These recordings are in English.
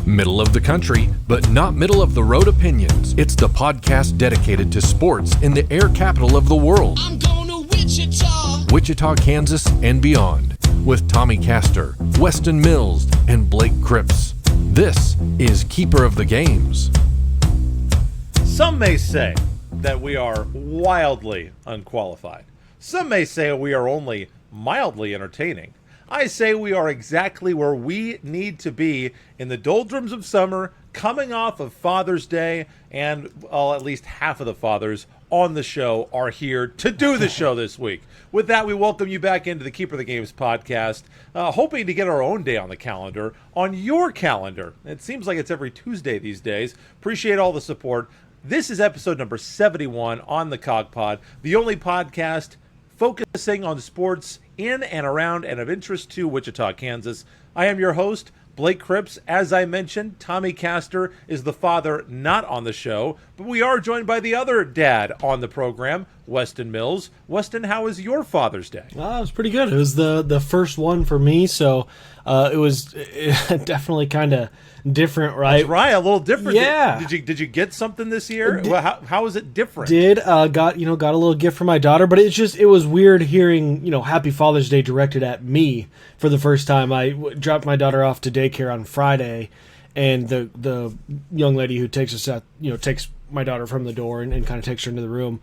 Middle of the country, but not middle of the road opinions. It's the podcast dedicated to sports in the air capital of the world. I'm going to Wichita. Wichita, Kansas, and beyond. With Tommy Castor, Weston Mills, and Blake Cripps. This is Keeper of the Games. Some may say that we are wildly unqualified. Some may say we are only mildly entertaining. I say we are exactly where we need to be in the doldrums of summer, coming off of Father's Day, and at least half of the fathers on the show are here to do the show this week. With that, we welcome you back into the Keeper of the Games podcast, hoping to get our own day on the calendar, on your calendar. It seems like it's every Tuesday these days. Appreciate all the support. This is episode number 71 on the Cog Pod, the only podcast focusing on sports in and around and of interest to Wichita, Kansas. I am your host, Blake Cripps. As I mentioned, Tommy Castor is the father not on the show, but we are joined by the other dad on the program, Weston Mills. Weston, how was your Father's Day? It was pretty good. It was the first one for me, so it was definitely kind of different, right? That's right, a little different. Yeah. Did you get something this year? How is it different? Got a little gift for my daughter, but it was weird hearing Happy Father's Day directed at me for the first time. I dropped my daughter off to daycare on Friday, and the young lady who takes us out, takes my daughter from the door and kind of takes her into the room,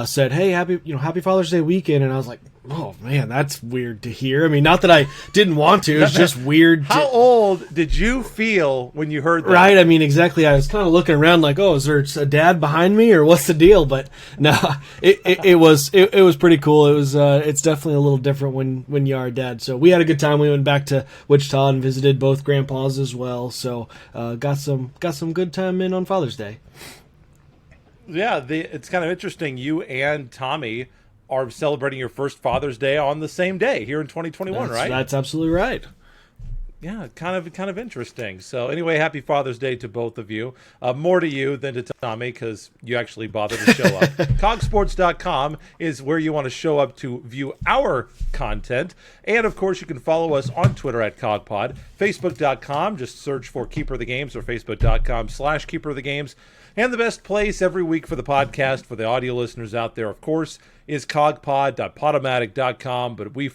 said, "Hey, happy Father's Day weekend," and I was like, "Oh man, that's weird to hear." I mean, not that I didn't want to; it's just weird. How old did you feel when you heard that? Right, I mean, exactly. I was kind of looking around like, "Oh, is there a dad behind me, or what's the deal?" But no, it was pretty cool. It's definitely a little different when you are a dad. So we had a good time. We went back to Wichita and visited both grandpas as well. So got some good time in on Father's Day. Yeah, it's kind of interesting. You and Tommy are celebrating your first Father's Day on the same day here in 2021, right? That's absolutely right. Yeah, kind of interesting. So anyway, happy Father's Day to both of you. More to you than to Tommy because you actually bothered to show up. Cogsports.com is where you want to show up to view our content. And, of course, you can follow us on Twitter at CogPod. Facebook.com, just search for Keeper of the Games, or Facebook.com/Keeper of the Games. And the best place every week for the podcast, for the audio listeners out there, of course, is cogpod.podomatic.com. But we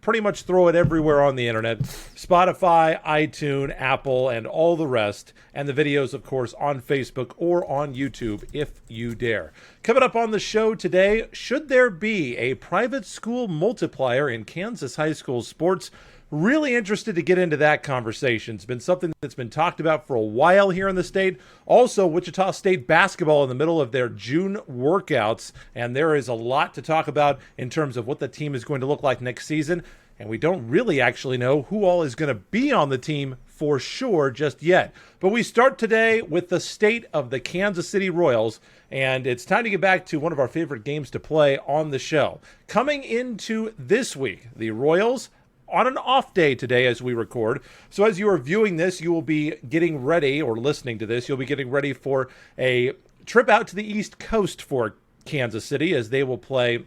pretty much throw it everywhere on the internet. Spotify, iTunes, Apple, and all the rest. And the videos, of course, on Facebook or on YouTube, if you dare. Coming up on the show today, should there be a private school multiplier in Kansas high school sports? Really interested to get into that conversation. It's been something that's been talked about for a while here in the state. Also, Wichita State basketball in the middle of their June workouts, and there is a lot to talk about in terms of what the team is going to look like next season. And we don't really actually know who all is going to be on the team for sure just yet. But we start today with the state of the Kansas City Royals, and it's time to get back to one of our favorite games to play on the show. Coming into this week, the Royals on an off day today as we record. So as you are viewing this, you will be getting ready, or listening to this, you'll be getting ready for a trip out to the East Coast for Kansas City as they will play,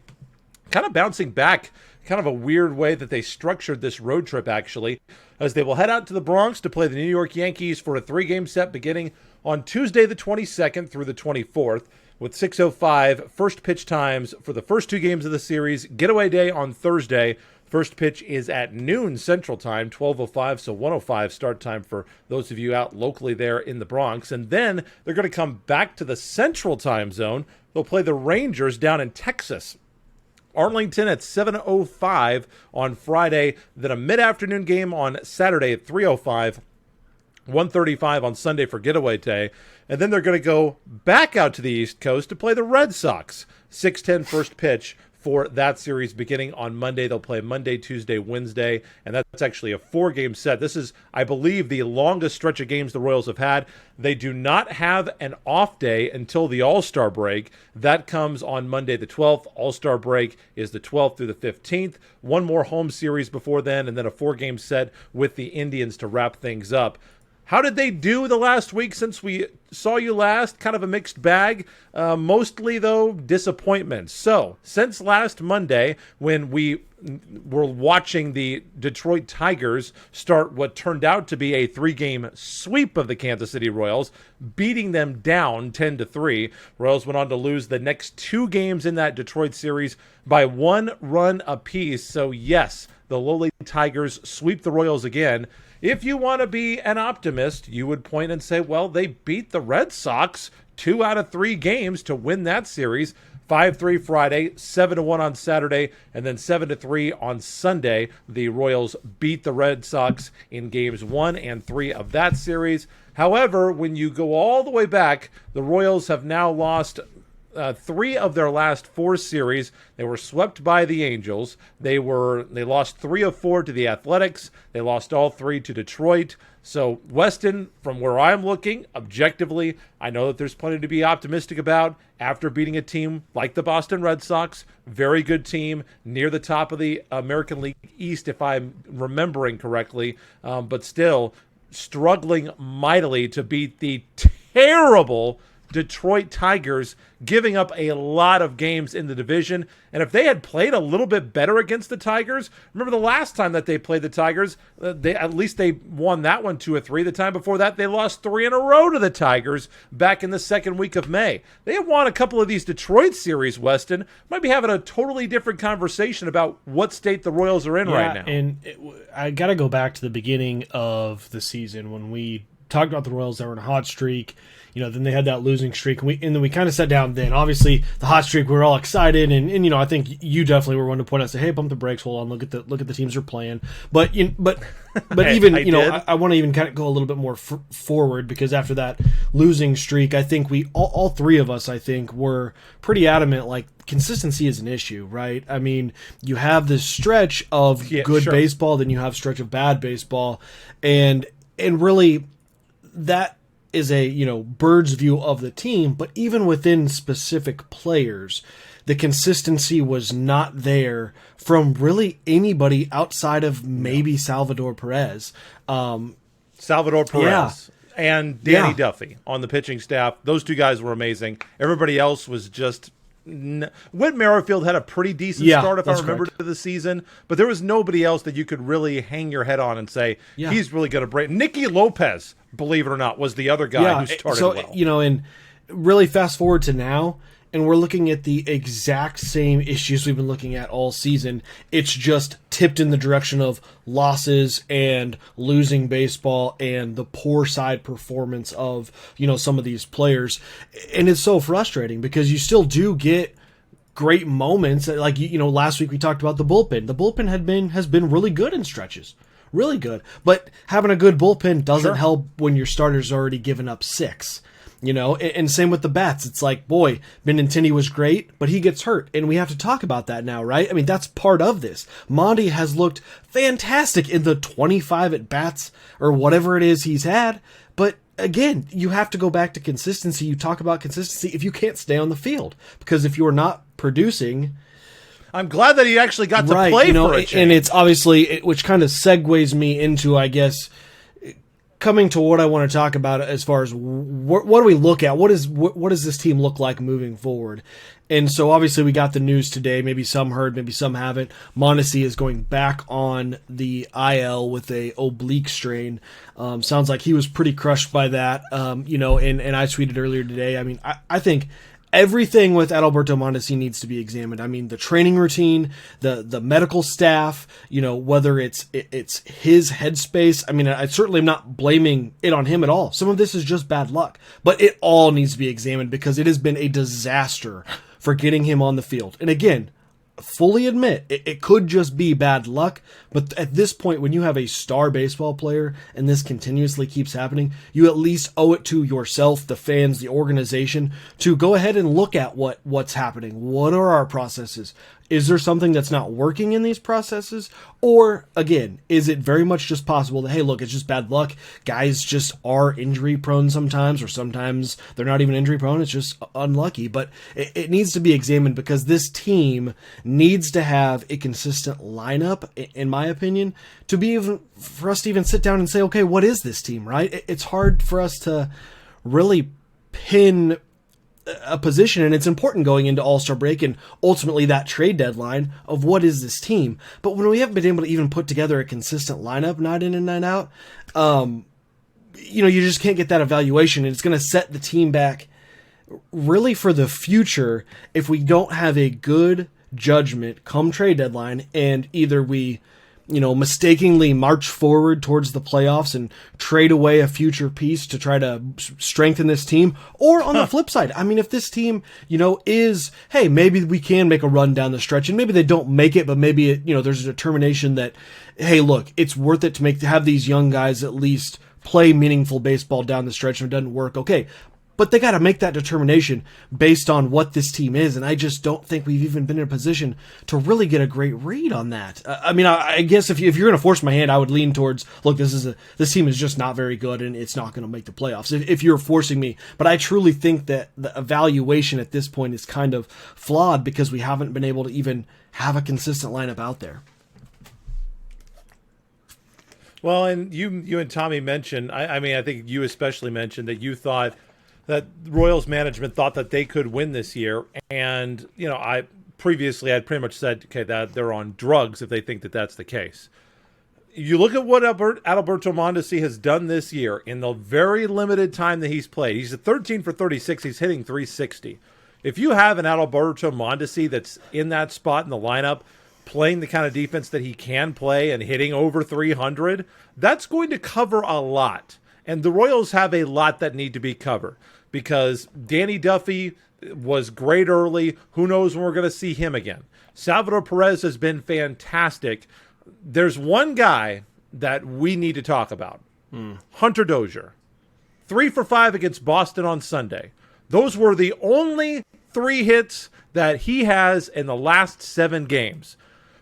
kind of bouncing back, kind of a weird way that they structured this road trip actually, as they will head out to the Bronx to play the New York Yankees for a 3-game set beginning on Tuesday the 22nd through the 24th. With 6:05 first pitch times for the first 2 games of the series. Getaway day on Thursday. First pitch is at noon Central Time, 12:05, so 1:05 start time for those of you out locally there in the Bronx. And then they're going to come back to the Central Time zone. They'll play the Rangers down in Texas. Arlington at 7:05 on Friday. Then a mid-afternoon game on Saturday at 3:05. 1:35 on Sunday for getaway day. And then they're going to go back out to the East Coast to play the Red Sox. 6:10 first pitch for that series beginning on Monday. They'll play Monday, Tuesday, Wednesday, and that's actually a 4-game set. This is, I believe, the longest stretch of games the Royals have had. They do not have an off day until the All-Star break. That comes on Monday the 12th. All-Star break is the 12th through the 15th. One more home series before then, and then a 4-game set with the Indians to wrap things up. How did they do the last week since we saw you last? Kind of a mixed bag. Mostly, though, disappointments. So, since last Monday, when we were watching the Detroit Tigers start what turned out to be a 3-game sweep of the Kansas City Royals, beating them down 10-3. Royals went on to lose the next 2 games in that Detroit series by 1 run apiece. So, yes, the lowly Tigers sweep the Royals again. If you want to be an optimist, you would point and say, well, they beat the Red Sox 2 out of 3 games to win that series. 5-3 Friday, 7-1 on Saturday, and then 7-3 on Sunday. The Royals beat the Red Sox in games 1 and 3 of that series. However, when you go all the way back, the Royals have now lost 3 of their last 4 series. They were swept by the Angels. They lost 3 of 4 to the Athletics. They lost all 3 to Detroit. So Weston, from where I'm looking, objectively, I know that there's plenty to be optimistic about after beating a team like the Boston Red Sox. Very good team, near the top of the American League East, if I'm remembering correctly, but still struggling mightily to beat the terrible Detroit Tigers, giving up a lot of games in the division. And if they had played a little bit better against the Tigers, remember the last time that they played the Tigers, at least they won that one 2-3. The time before that, they lost 3 in a row to the Tigers back in the second week of May. They have won a couple of these Detroit series, Weston. Might be having a totally different conversation about what state the Royals are in right now. And I got to go back to the beginning of the season when we talked about the Royals that were in a hot streak. Then they had that losing streak, and then we kind of sat down then. Obviously, the hot streak, we were all excited, and I think you definitely were one to point out, say, hey, pump the brakes, hold on, look at the teams they're playing. But even I want to even kind of go a little bit more forward, because after that losing streak, I think we all 3 of us, I think, were pretty adamant, like, consistency is an issue, right? I mean, you have this stretch of good baseball, then you have a stretch of bad baseball, and really that is a bird's view of the team, but even within specific players, the consistency was not there from really anybody outside of maybe Salvador Perez. Salvador Perez and Danny Duffy on the pitching staff. Those 2 guys were amazing. Everybody else was just... Whit Merrifield had a pretty decent start, if I remember, to the season, but there was nobody else that you could really hang your head on and say, he's really going to break. Nicky Lopez, believe it or not, was the other guy who started well. And really fast forward to now, and we're looking at the exact same issues we've been looking at all season. It's just tipped in the direction of losses and losing baseball and the poor side performance of, some of these players. And it's so frustrating because you still do get great moments. Like, last week we talked about the bullpen. The bullpen has been really good in stretches. Really good. But having a good bullpen doesn't help when your starter's already given up 6. And same with the bats. It's like, boy, Benintendi was great, but he gets hurt, and we have to talk about that now, right? I mean, that's part of this. Mondi has looked fantastic in the 25 at-bats or whatever it is he's had, but again, you have to go back to consistency. You talk about consistency if you can't stay on the field, because if you're not producing... I'm glad that he actually got to play for a change. And it's obviously, which kind of segues me into, I guess... coming to what I want to talk about as far as what do we look at? What does this team look like moving forward? And so obviously we got the news today. Maybe some heard, maybe some haven't. Mondesi is going back on the IL with a oblique strain. Sounds like he was pretty crushed by that. And I tweeted earlier today. I mean, I think everything with Adalberto Mondesi needs to be examined. I mean, the training routine, the medical staff, whether it's his headspace. I mean, I certainly am not blaming it on him at all. Some of this is just bad luck, but it all needs to be examined because it has been a disaster for getting him on the field. And again, fully admit it could just be bad luck, but at this point, when you have a star baseball player and this continuously keeps happening, you at least owe it to yourself, the fans, the organization, to go ahead and look at what's happening. What are our processes? Is there something that's not working in these processes? Or, again, is it very much just possible that, hey, look, it's just bad luck. Guys just are injury prone sometimes, or sometimes they're not even injury prone. It's just unlucky. But it needs to be examined, because this team needs to have a consistent lineup, in my opinion, to be even, for us to even sit down and say, okay, what is this team, right? It's hard for us to really pin a position, and it's important going into All-Star break and ultimately that trade deadline of what is this team. But when we haven't been able to even put together a consistent lineup, night in and night out, you just can't get that evaluation, and it's going to set the team back really for the future if we don't have a good judgment come trade deadline, and either we mistakenly march forward towards the playoffs and trade away a future piece to try to strengthen this team. Or on the flip side, I mean, if this team, is, hey, maybe we can make a run down the stretch, and maybe they don't make it, but maybe, there's a determination that, hey, look, it's worth it to have these young guys at least play meaningful baseball down the stretch, and if it doesn't work, okay. But they got to make that determination based on what this team is, and I just don't think we've even been in a position to really get a great read on that. I guess if you're going to force my hand, I would lean towards, look, this team is just not very good, and it's not going to make the playoffs, if you're forcing me. But I truly think that the evaluation at this point is kind of flawed, because we haven't been able to even have a consistent lineup out there. Well, and you and Tommy mentioned, I think you especially mentioned that you thought that Royals management thought that they could win this year. And, I previously had pretty much said, okay, that they're on drugs if they think that that's the case. You look at what Adalberto Mondesi has done this year in the very limited time that he's played. He's at 13 for 36. He's hitting 360. If you have an Adalberto Mondesi that's in that spot in the lineup, playing the kind of defense that he can play and hitting over 300, that's going to cover a lot. And the Royals have a lot that need to be covered, because Danny Duffy was great early. Who knows when we're going to see him again? Salvador Perez has been fantastic. There's one guy that we need to talk about. Hunter Dozier. 3 for 5 against Boston on Sunday. Those were the only 3 hits that he has in the last 7 games.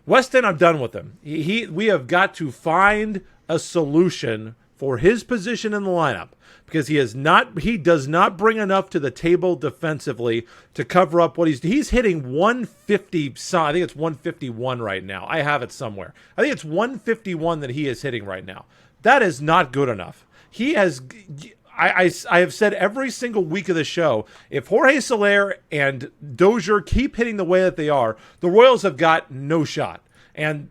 Weston, I'm done with him. We have got to find a solution for his position in the lineup, because he does not bring enough to the table defensively to cover up what he's hitting 150. I think it's 151 right now. I have it somewhere. I think it's 151 that he is hitting right now. That is not good enough. He has. I have said every single week of the show, if Jorge Soler and Dozier keep hitting the way that they are, the Royals have got no shot. And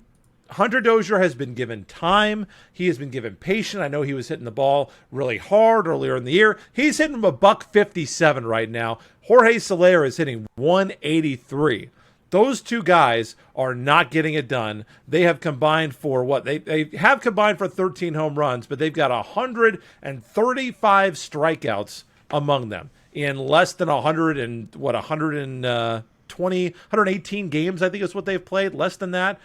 Hunter Dozier has been given time. He has been given patience. I know he was hitting the ball really hard earlier in the year. He's hitting a $157 right now. Jorge Soler is hitting 183. Those two guys are not getting it done. They have combined for what? They have combined for 13 home runs, but they've got 135 strikeouts among them in less than 118 games, I think is what they've played. Less than that.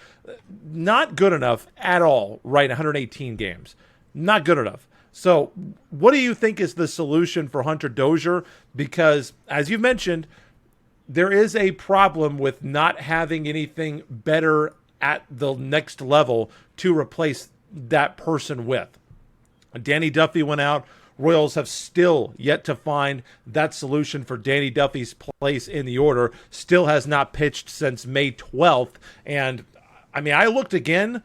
Not good enough at all, right? 118 games. Not good enough. So what do you think is the solution for Hunter Dozier? Because, as you mentioned, there is a problem with not having anything better at the next level to replace that person with. Danny Duffy went out. Royals have still yet to find that solution for Danny Duffy's place in the order. Still has not pitched since May 12th. And, I looked again.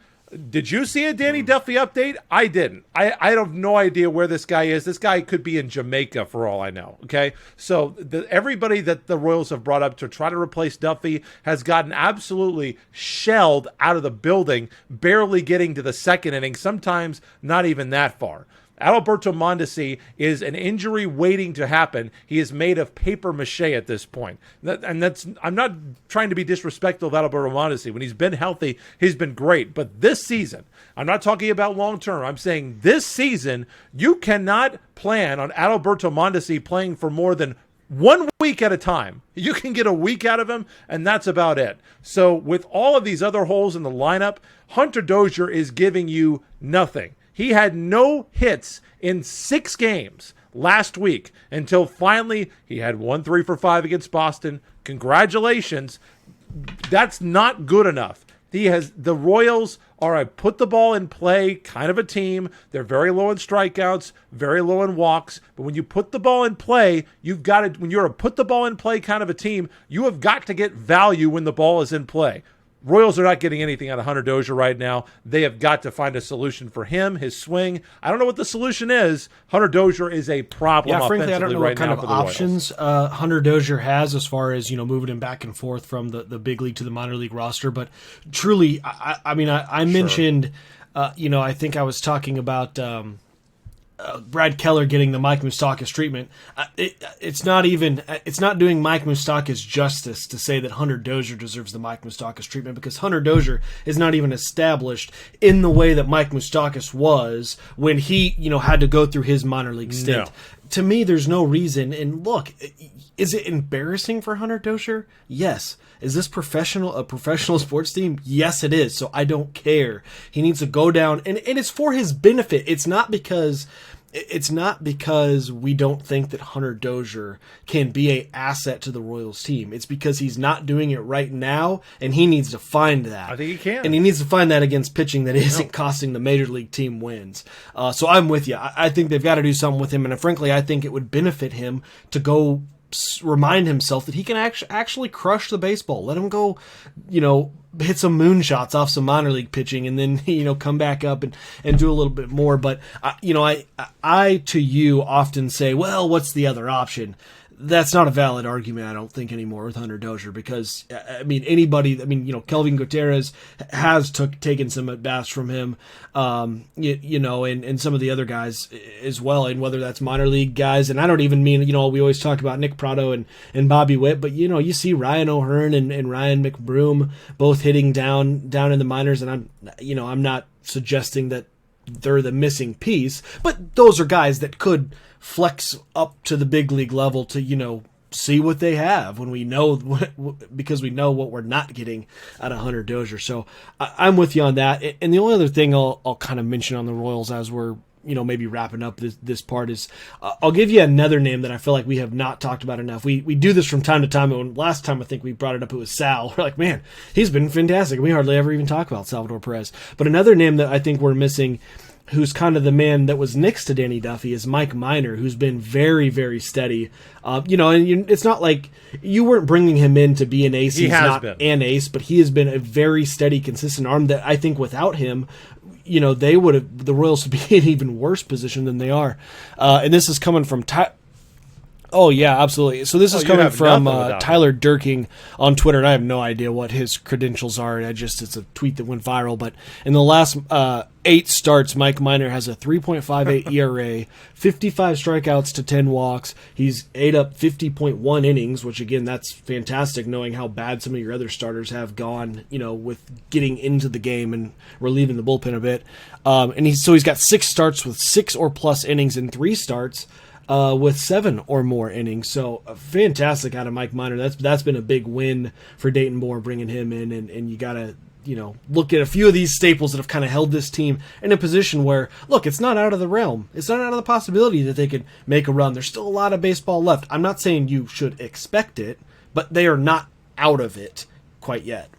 Did you see a Danny Duffy update? I didn't. I have no idea where this guy is. This guy could be in Jamaica for all I know, okay? So everybody that the Royals have brought up to try to replace Duffy has gotten absolutely shelled out of the building, barely getting to the second inning, sometimes not even that far. Adalberto Mondesi is an injury waiting to happen. He is made of paper mache at this point. I'm not trying to be disrespectful of Adalberto Mondesi. When he's been healthy, he's been great. But this season, I'm not talking about long term. I'm saying this season, you cannot plan on Adalberto Mondesi playing for more than 1 week at a time. You can get a week out of him, and that's about it. So with all of these other holes in the lineup, Hunter Dozier is giving you nothing. He had no hits in 6 games last week until finally he had 1 3 for 5 against Boston. Congratulations. That's not good enough. The Royals are a put the ball in play kind of a team. They're very low in strikeouts, very low in walks. But when you put the ball in play, you've got to, when you're a put the ball in play kind of a team, you have got to get value when the ball is in play. Royals are not getting anything out of Hunter Dozier right now. They have got to find a solution for him, his swing. I don't know what the solution is. Hunter Dozier is a problem frankly, offensively I don't know right what kind now of for the options Hunter Dozier has as far as, moving him back and forth from the big league to the minor league roster. But truly, I mentioned, I think I was talking about Brad Keller getting the Mike Moustakas treatment. It's not doing Mike Moustakas justice to say that Hunter Dozier deserves the Mike Moustakas treatment, because Hunter Dozier is not even established in the way that Mike Moustakas was when he, had to go through his minor league stint. No. To me, there's no reason. And look, is it embarrassing for Hunter Dozier? Yes. Is this a professional sports team? Yes, it is. So I don't care. He needs to go down, and it's for his benefit. It's not because we don't think that Hunter Dozier can be an asset to the Royals team. It's because he's not doing it right now, and he needs to find that. I think he can. And he needs to find that against pitching that isn't costing the major league team wins. So I'm with you. I think they've got to do something with him, and frankly, I think it would benefit him to go remind himself that he can actually crush the baseball. Let him go, hit some moonshots off some minor league pitching, and then come back up and do a little bit more. But I to you often say, well, what's the other option? That's not a valid argument, I don't think, anymore with Hunter Dozier, because Kelvin Gutierrez has taken some at-bats from him, and some of the other guys as well, and whether that's minor league guys, and I don't even mean, we always talk about Nick Prado and Bobby Witt, but you see Ryan O'Hearn and Ryan McBroom both hitting down in the minors, and I'm not suggesting that they're the missing piece, but those are guys that could flex up to the big league level to, see what they have when we know, because we know what we're not getting out of Hunter Dozier. So I'm with you on that. And the only other thing I'll kind of mention on the Royals as we're, maybe wrapping up this part is I'll give you another name that I feel like we have not talked about enough. We do this from time to time. And last time I think we brought it up, it was Sal. We're like, man, he's been fantastic. We hardly ever even talk about Salvador Perez. But another name that I think we're missing, who's kind of the man that was next to Danny Duffy, is Mike Minor, who's been very, very steady. And it's not like you weren't bringing him in to be an ace. He's not an ace, but he has been a very steady, consistent arm that I think without him, the Royals would be in an even worse position than they are. And this is coming from Oh, yeah, absolutely. So this is coming from Tyler Durking on Twitter, and I have no idea what his credentials are. It's a tweet that went viral. But in the last 8 starts, Mike Minor has a 3.58 ERA, 55 strikeouts to 10 walks. He's ate up 50.1 innings, which, again, that's fantastic, knowing how bad some of your other starters have gone, with getting into the game and relieving the bullpen a bit. And he's got 6 starts with 6 or plus innings and 3 starts with 7 or more innings. So fantastic out of Mike Minor. That's been a big win for Dayton Moore, bringing him in, and you got to look at a few of these staples that have kind of held this team in a position where, look, it's not out of the realm. It's not out of the possibility that they could make a run. There's still a lot of baseball left. I'm not saying you should expect it, but they are not out of it quite yet.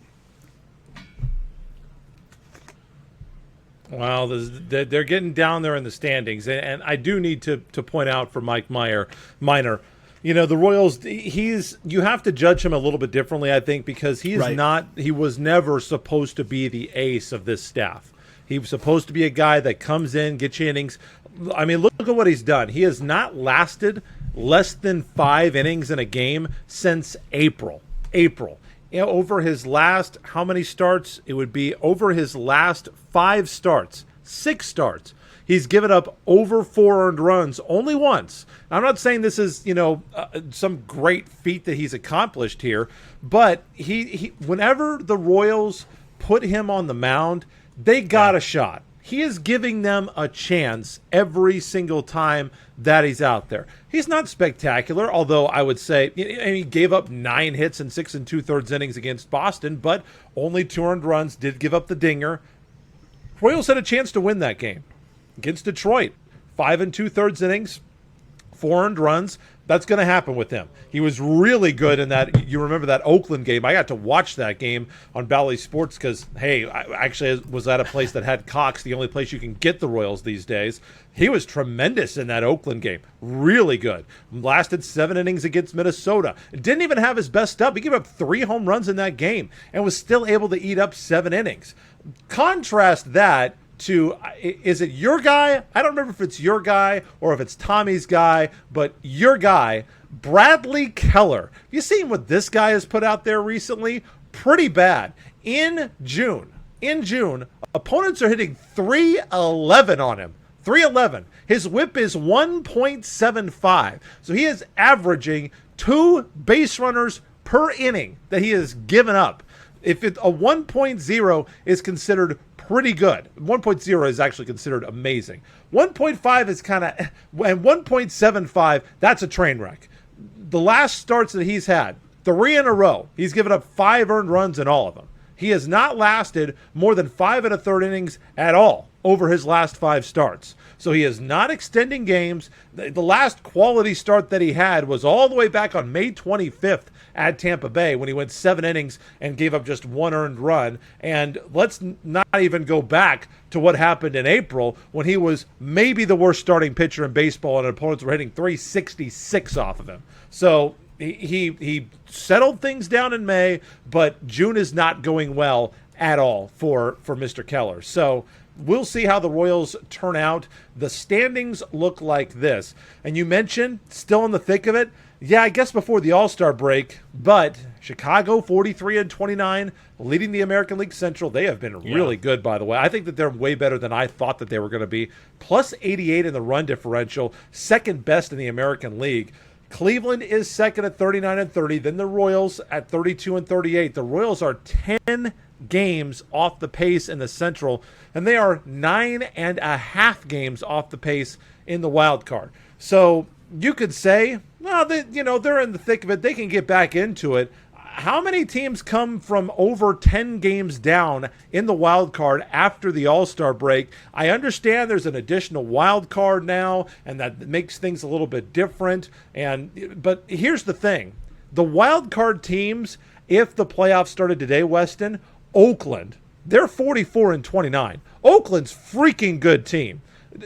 Well, they're getting down there in the standings, and I do need to point out for Mike Minor, the Royals. You have to judge him a little bit differently, I think, because he was never supposed to be the ace of this staff. He was supposed to be a guy that comes in, gets you innings. I mean, look at what he's done. He has not lasted less than 5 innings in a game since April. Over his last, how many starts? It would be over his last 5 starts, 6 starts. He's given up over 4 earned runs only once. I'm not saying this is, some great feat that he's accomplished here, but he whenever the Royals put him on the mound, they got a shot. He is giving them a chance every single time that he's out there. He's not spectacular, although I would say he gave up 9 hits and 6 2/3 innings against Boston, but only 2 earned runs, did give up the dinger. Royals had a chance to win that game against Detroit. 5 2/3 innings, 4 earned runs. That's going to happen with him. He was really good in that. You remember that Oakland game? I got to watch that game on Bally Sports because, hey, I actually was at a place that had Cox, the only place you can get the Royals these days. He was tremendous in that Oakland game. Really good. Lasted 7 innings against Minnesota. Didn't even have his best up. He gave up 3 home runs in that game and was still able to eat up 7 innings. Contrast that to, is it your guy? I don't remember if it's your guy or if it's Tommy's guy, but your guy, Bradley Keller. You seen what this guy has put out there recently? Pretty bad. In June, opponents are hitting 311 on him. 311. His whip is 1.75. So he is averaging 2 base runners per inning that he has given up. If a 1.0 is considered pretty good. 1.0 is actually considered amazing. 1.5 is kind of, and 1.75, that's a train wreck. The last starts that he's had, 3 in a row, he's given up 5 earned runs in all of them. He has not lasted more than 5 1/3 innings at all over his last 5 starts. So he is not extending games. The last quality start that he had was all the way back on May 25th at Tampa Bay when he went 7 innings and gave up just 1 earned run. And let's not even go back to what happened in April when he was maybe the worst starting pitcher in baseball and opponents were hitting 366 off of him. So he settled things down in May, but June is not going well at all for Mr. Keller. So we'll see how the Royals turn out. The standings look like this. And you mentioned, still in the thick of it, yeah, I guess before the All-Star break, but Chicago 43-29, leading the American League Central. They have been really good, by the way. I think that they're way better than I thought that they were going to be. Plus 88 in the run differential, second best in the American League. Cleveland is second at 39-30, then the Royals at 32-38. The Royals are 10 games off the pace in the Central, and they are 9.5 games off the pace in the wild card. So you could say, well, they're in the thick of it. They can get back into it. How many teams come from over 10 games down in the wild card after the All-Star break? I understand there's an additional wild card now, and that makes things a little bit different. But here's the thing. The wild card teams, if the playoffs started today, Weston, Oakland, they're 44-29. Oakland's freaking good team.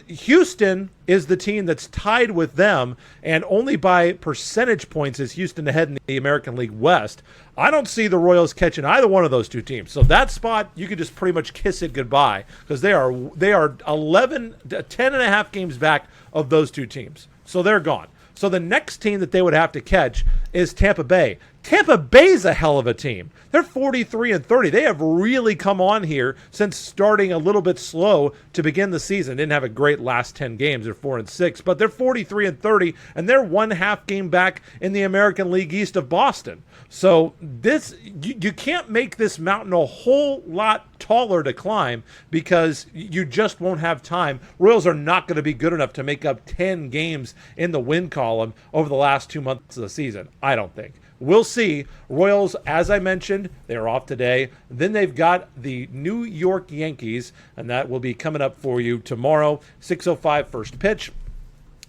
Houston is the team that's tied with them, and only by percentage points is Houston ahead in the American League West. I don't see the Royals catching either one of those two teams. So that spot, you could just pretty much kiss it goodbye because they are 10.5 games back of those two teams. So they're gone. So the next team that they would have to catch is Tampa Bay. Tampa Bay's a hell of a team. They're 43-30. They have really come on here since starting a little bit slow to begin the season. Didn't have a great last 10 games. They're 4-6, but they're 43-30, and they're 1/2 game back in the American League East of Boston. So this you can't make this mountain a whole lot taller to climb because you just won't have time. Royals are not going to be good enough to make up 10 games in the win column over the last 2 months of the season, I don't think. We'll see. Royals, as I mentioned, they're off today. Then they've got the New York Yankees, and that will be coming up for you tomorrow. 6:05 first pitch,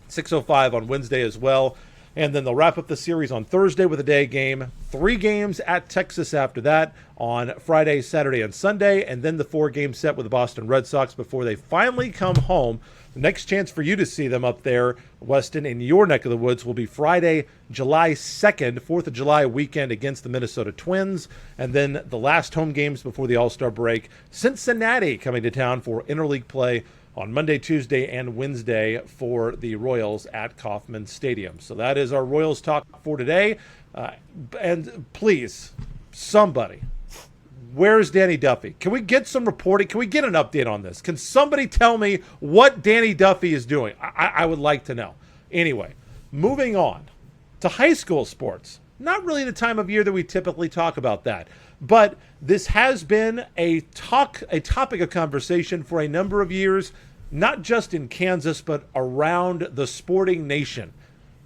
6:05 on Wednesday as well. And then they'll wrap up the series on Thursday with a day game. 3 games at Texas after that on Friday, Saturday, and Sunday. And then the 4-game set with the Boston Red Sox before they finally come home. The next chance for you to see them up there, Weston, in your neck of the woods will be Friday, July 2nd, 4th of July weekend against the Minnesota Twins. And then the last home games before the All-Star break, Cincinnati coming to town for interleague play on Monday, Tuesday, and Wednesday for the Royals at Kauffman Stadium. So that is our Royals talk for today. And please, somebody, where's Danny Duffy? Can we get some reporting? Can we get an update on this? Can somebody tell me what Danny Duffy is doing? I would like to know. Anyway, moving on to high school sports. Not really the time of year that we typically talk about that. But this has been a topic of conversation for a number of years, not just in Kansas, but around the sporting nation.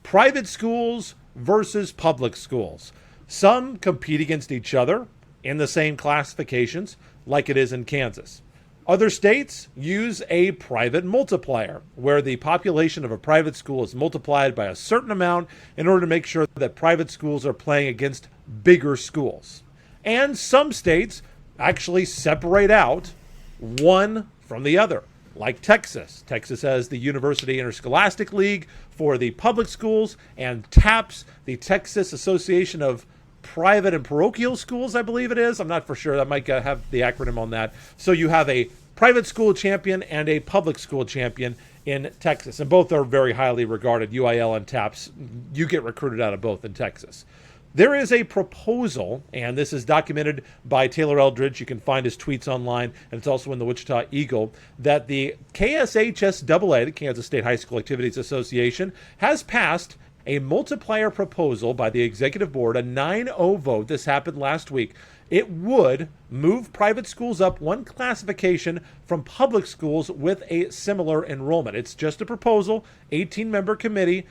Private schools versus public schools. Some compete against each other in the same classifications, like it is in Kansas. Other states use a private multiplier, where the population of a private school is multiplied by a certain amount in order to make sure that private schools are playing against bigger schools. And some states actually separate out one from the other, like Texas. Texas has the University Interscholastic League for the public schools, and TAPS, the Texas Association of Private and Parochial Schools, I believe it is. I'm not for sure. I might have the acronym on that. So you have a private school champion and a public school champion in Texas, and both are very highly regarded. UIL and TAPS, you get recruited out of both in Texas. There is a proposal, and this is documented by Taylor Eldridge. You can find his tweets online, and it's also in the Wichita Eagle, that the KSHSAA, the Kansas State High School Activities Association, has passed a multiplier proposal by the executive board, a 9-0 vote. This happened last week. It would move private schools up one classification from public schools with a similar enrollment. It's just a proposal, 18-member committee.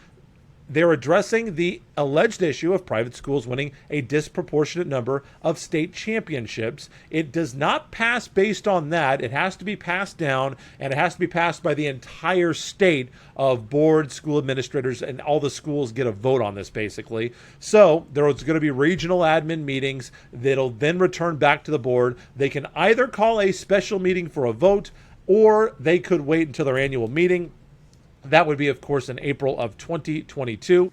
They're addressing the alleged issue of private schools winning a disproportionate number of state championships. It does not pass based on that. It has to be passed down, and it has to be passed by the entire state of board, school administrators, and all the schools get a vote on this, basically. So there's going to be regional admin meetings that'll then return back to the board. They can either call a special meeting for a vote, or they could wait until their annual meeting. That would be, of course, in April of 2022.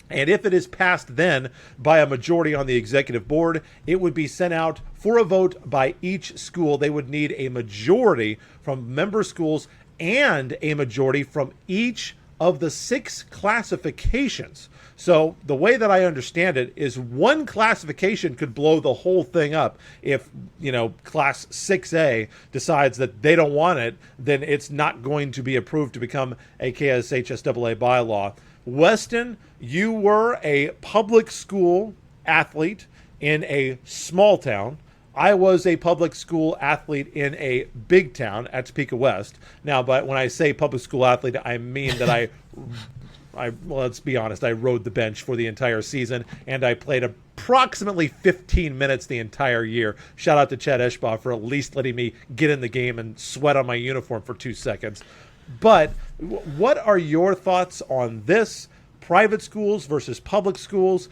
And if it is passed then by a majority on the executive board, it would be sent out for a vote by each school. They would need a majority from member schools and a majority from each of the 6 classifications. So the way that I understand it is one classification could blow the whole thing up. If, class 6A decides that they don't want it, then it's not going to be approved to become a KSHSAA bylaw. Weston, you were a public school athlete in a small town. I was a public school athlete in a big town at Topeka West. Now, but when I say public school athlete, I mean that well, let's be honest, I rode the bench for the entire season, and I played approximately 15 minutes the entire year. Shout out to Chad Eschbaugh for at least letting me get in the game and sweat on my uniform for 2 seconds. But what are your thoughts on this? Private schools versus public schools?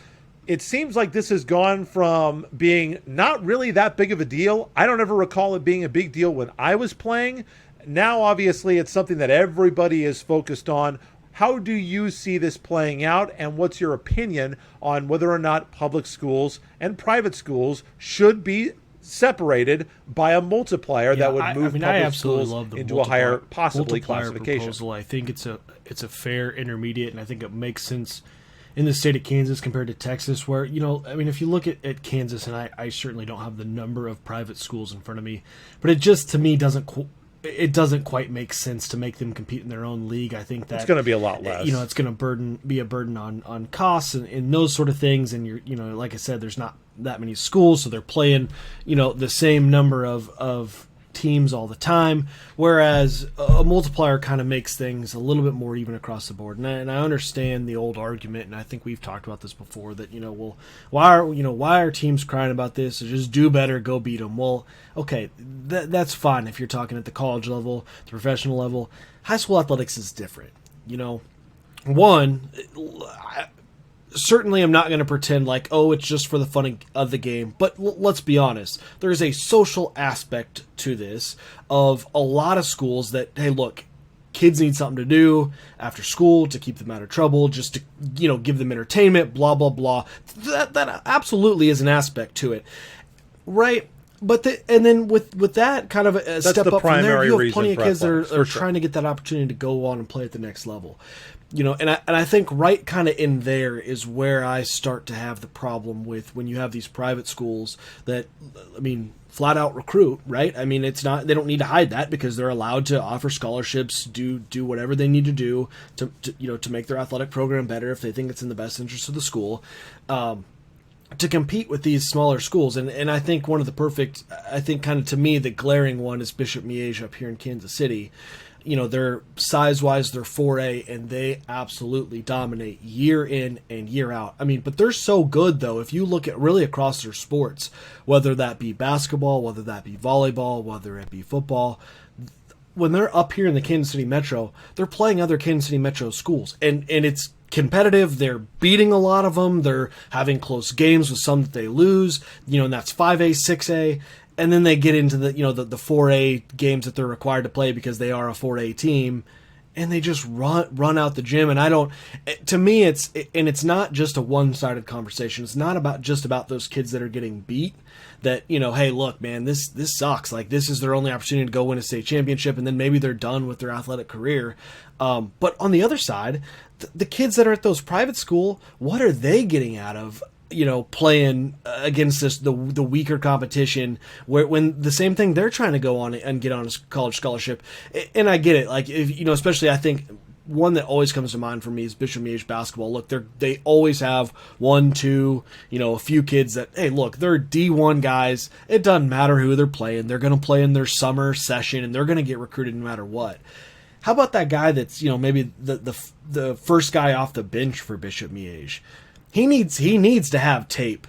It seems like this has gone from being not really that big of a deal. I don't ever recall it being a big deal when I was playing. Now, obviously, it's something that everybody is focused on. How do you see this playing out, and what's your opinion on whether or not public schools and private schools should be separated by a multiplier that would move public schools into a higher, possibly, classification? Proposal. I think it's a fair intermediate, and I think it makes sense in the state of Kansas compared to Texas, where, if you look at Kansas, and I certainly don't have the number of private schools in front of me, but it just, to me, doesn't quite make sense to make them compete in their own league. I think that it's going to be a lot less. It's going to be a burden on costs and those sort of things. And like I said, there's not that many schools, so they're playing, the same number of teams all the time. Whereas a multiplier kind of makes things a little bit more even across the board. And I understand the old argument, and I think we've talked about this before, that why are teams crying about this? So just do better, go beat them. Well, okay, that's fine if you're talking at the college level, the professional level. High school athletics is different. Certainly I'm not going to pretend like, it's just for the fun of the game. But let's be honest. There's a social aspect to this of a lot of schools that, hey, look, kids need something to do after school to keep them out of trouble, just to, give them entertainment, blah, blah, blah. That absolutely is an aspect to it. Right? But and then with that kind of a step up from there, you have plenty of kids that are trying to get that opportunity to go on and play at the next level. And I think right kind of in there is where I start to have the problem with when you have these private schools that, flat out recruit, right? It's not, they don't need to hide that because they're allowed to offer scholarships, do whatever they need to do to make their athletic program better if they think it's in the best interest of the school. To compete with these smaller schools. And I think one of the kind of, to me, the glaring one is Bishop Miege up here in Kansas City. they're size-wise, they're 4A, and they absolutely dominate year in and year out. I mean, but they're so good, though, if you look at really across their sports, whether that be basketball, whether that be volleyball, whether it be football. When they're up here in the Kansas City Metro, they're playing other Kansas City Metro schools, and it's competitive. They're beating a lot of them. They're having close games with some that they lose, and that's 5A, 6A. And then they get into the 4A games that they're required to play because they are a 4A team, and they just run out the gym. And to me, it's not just a one-sided conversation. It's not just about those kids that are getting beat. That, hey, look, man, this sucks. Like, this is their only opportunity to go win a state championship, and then maybe they're done with their athletic career. But on the other side, the kids that are at those private school, what are they getting out of playing against the weaker competition, when the same thing they're trying to go on and get on a college scholarship? And I get it. Like, if, especially I think one that always comes to mind for me is Bishop Miege basketball. Look, they always have one, two, a few kids that, hey, look, they're D1 guys. It doesn't matter who they're playing. They're going to play in their summer session, and they're going to get recruited no matter what. How about that guy that's, maybe the first guy off the bench for Bishop Miege? He needs to have tape,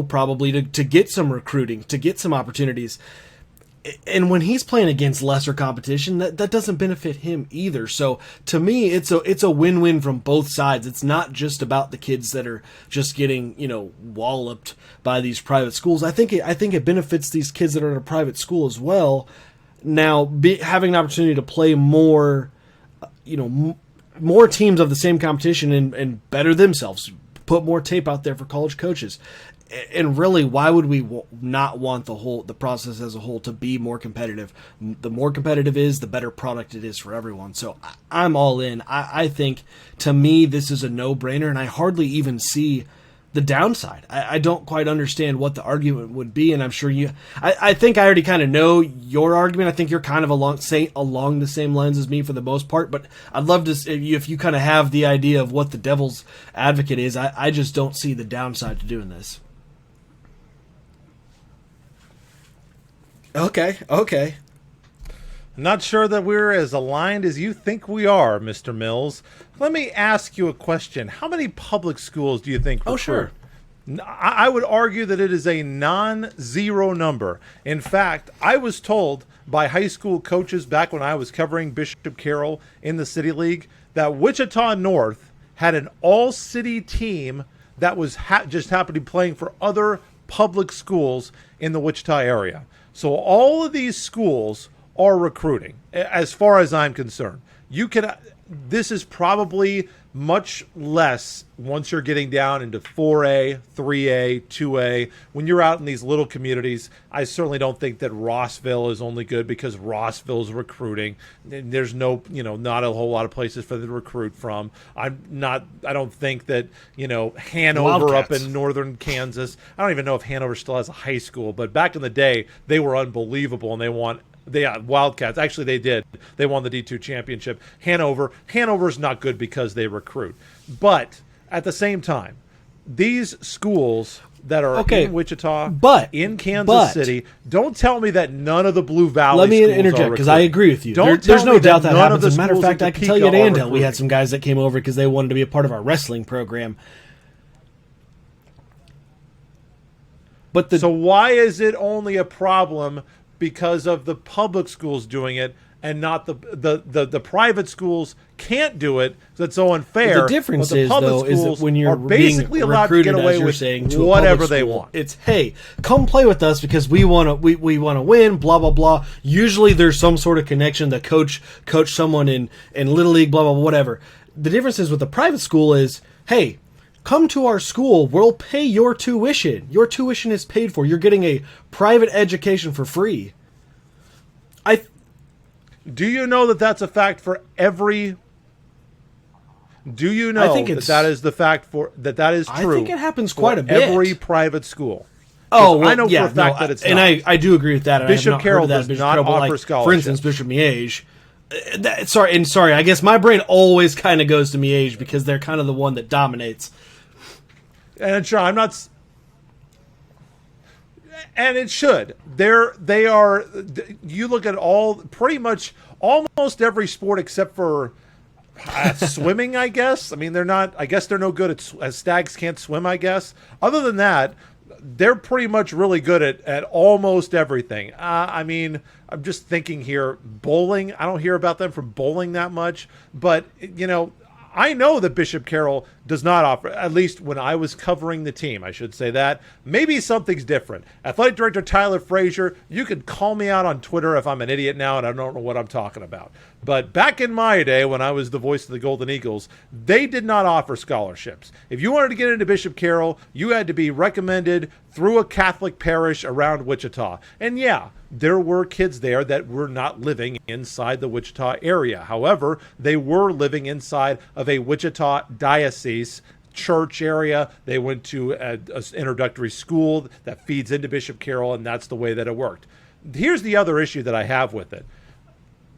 probably to get some recruiting, to get some opportunities. And when he's playing against lesser competition, that doesn't benefit him either. So to me, it's a win-win from both sides. It's not just about the kids that are just getting, walloped by these private schools. I think it benefits these kids that are in a private school as well. Now, having an opportunity to play more, more teams of the same competition and better themselves, put more tape out there for college coaches. And really, why would we not want the process as a whole to be more competitive? The more competitive is, the better product it is for everyone. So I'm all in. I think, to me, this is a no-brainer, and I hardly even see the downside. I don't quite understand what the argument would be, and I'm sure I think I already kind of know your argument. I think you're kind of along the same lines as me for the most part, but I'd love to, if you kind of have the idea of what the devil's advocate is. I just don't see the downside to doing this. Okay. Not sure that we're as aligned as you think we are, Mr. Mills. Let me ask you a question. How many public schools do you think recruit? Oh, sure. I would argue that it is a non-zero number. In fact, I was told by high school coaches back when I was covering Bishop Carroll in the City League that Wichita North had an all-city team that was just happened to be playing for other public schools in the Wichita area. So all of these schools are recruiting, as far as I'm concerned. This is probably much less once you're getting down into 4A, 3A, 2A. When you're out in these little communities, I certainly don't think that Rossville is only good because Rossville's recruiting. There's not a whole lot of places for them to recruit from. I don't think that, Hanover Wildcats up in northern Kansas. I don't even know if Hanover still has a high school, but back in the day, they were unbelievable, and Wildcats. Actually, they did. They won the D2 championship. Hanover's not good because they recruit. But at the same time, these schools that are in Wichita, in Kansas City, don't tell me that none of the Blue Valley Let me schools interject, because I agree with you. There's no doubt that happens. As a matter of fact, I can tell you at Andale, we had some guys that came over because they wanted to be a part of our wrestling program. So why is it only a problem because of the public schools doing it and not the private schools can't do it? That's so unfair. But the difference is that when you're basically being allowed to get recruited, away as you're with saying, to whatever a they school, want. It's, hey, come play with us because we want to win, blah blah blah. Usually there's some sort of connection. The coach someone in Little League, blah blah blah, whatever. The difference is with the private school is, hey, come to our school. We'll pay your tuition. Your tuition is paid for. You're getting a private education for free. Do you know that that's a fact for every? Do you know I think that is the fact that is true? I think it happens quite a bit. Every private school. Oh, well, I know for a fact that it's and not. I do agree with that. Bishop Carroll does not offer scholarships. For instance, Bishop Miege. Sorry. I guess my brain always kind of goes to Miege because they're kind of the one that dominates. And sure, I'm not. And it should. They are. You look at pretty much almost every sport except for swimming, I guess. I mean, they're no good as stags can't swim, I guess. Other than that, they're pretty much really good at almost everything. I mean, I'm just thinking here, bowling, I don't hear about them from bowling that much, but, I know that Bishop Carroll does not offer, at least when I was covering the team, I should say that. Maybe something's different. Athletic Director Tyler Frazier, you can call me out on Twitter if I'm an idiot now and I don't know what I'm talking about. But back in my day, when I was the voice of the Golden Eagles, they did not offer scholarships. If you wanted to get into Bishop Carroll, you had to be recommended through a Catholic parish around Wichita. And yeah, there were kids there that were not living inside the Wichita area. However, they were living inside of a Wichita diocese church area. They went to an introductory school that feeds into Bishop Carroll, and that's the way that it worked. Here's the other issue that I have with it.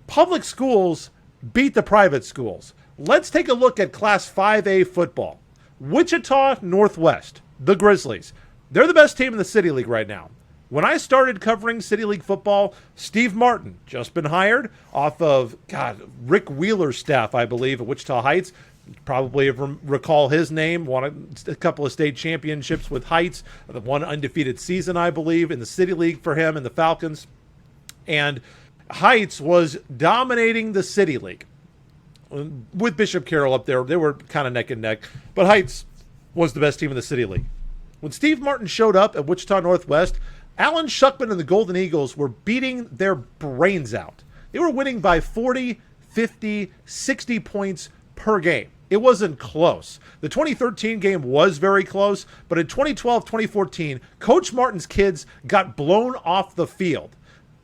Public schools beat the private schools. Let's take a look at Class 5A football. Wichita Northwest, the Grizzlies. They're the best team in the City League right now. When I started covering City League football, Steve Martin, just been hired off of, Rick Wheeler's staff, I believe, at Wichita Heights. Probably recall his name, won a couple of state championships with Heights, the one undefeated season, I believe, in the City League for him and the Falcons. And Heights was dominating the City League. With Bishop Carroll up there, they were kind of neck and neck, but Heights was the best team in the City League. When Steve Martin showed up at Wichita Northwest, Alan Shuckman and the Golden Eagles were beating their brains out. They were winning by 40, 50, 60 points per game. It wasn't close. The 2013 game was very close, but in 2012, 2014, Coach Martin's kids got blown off the field.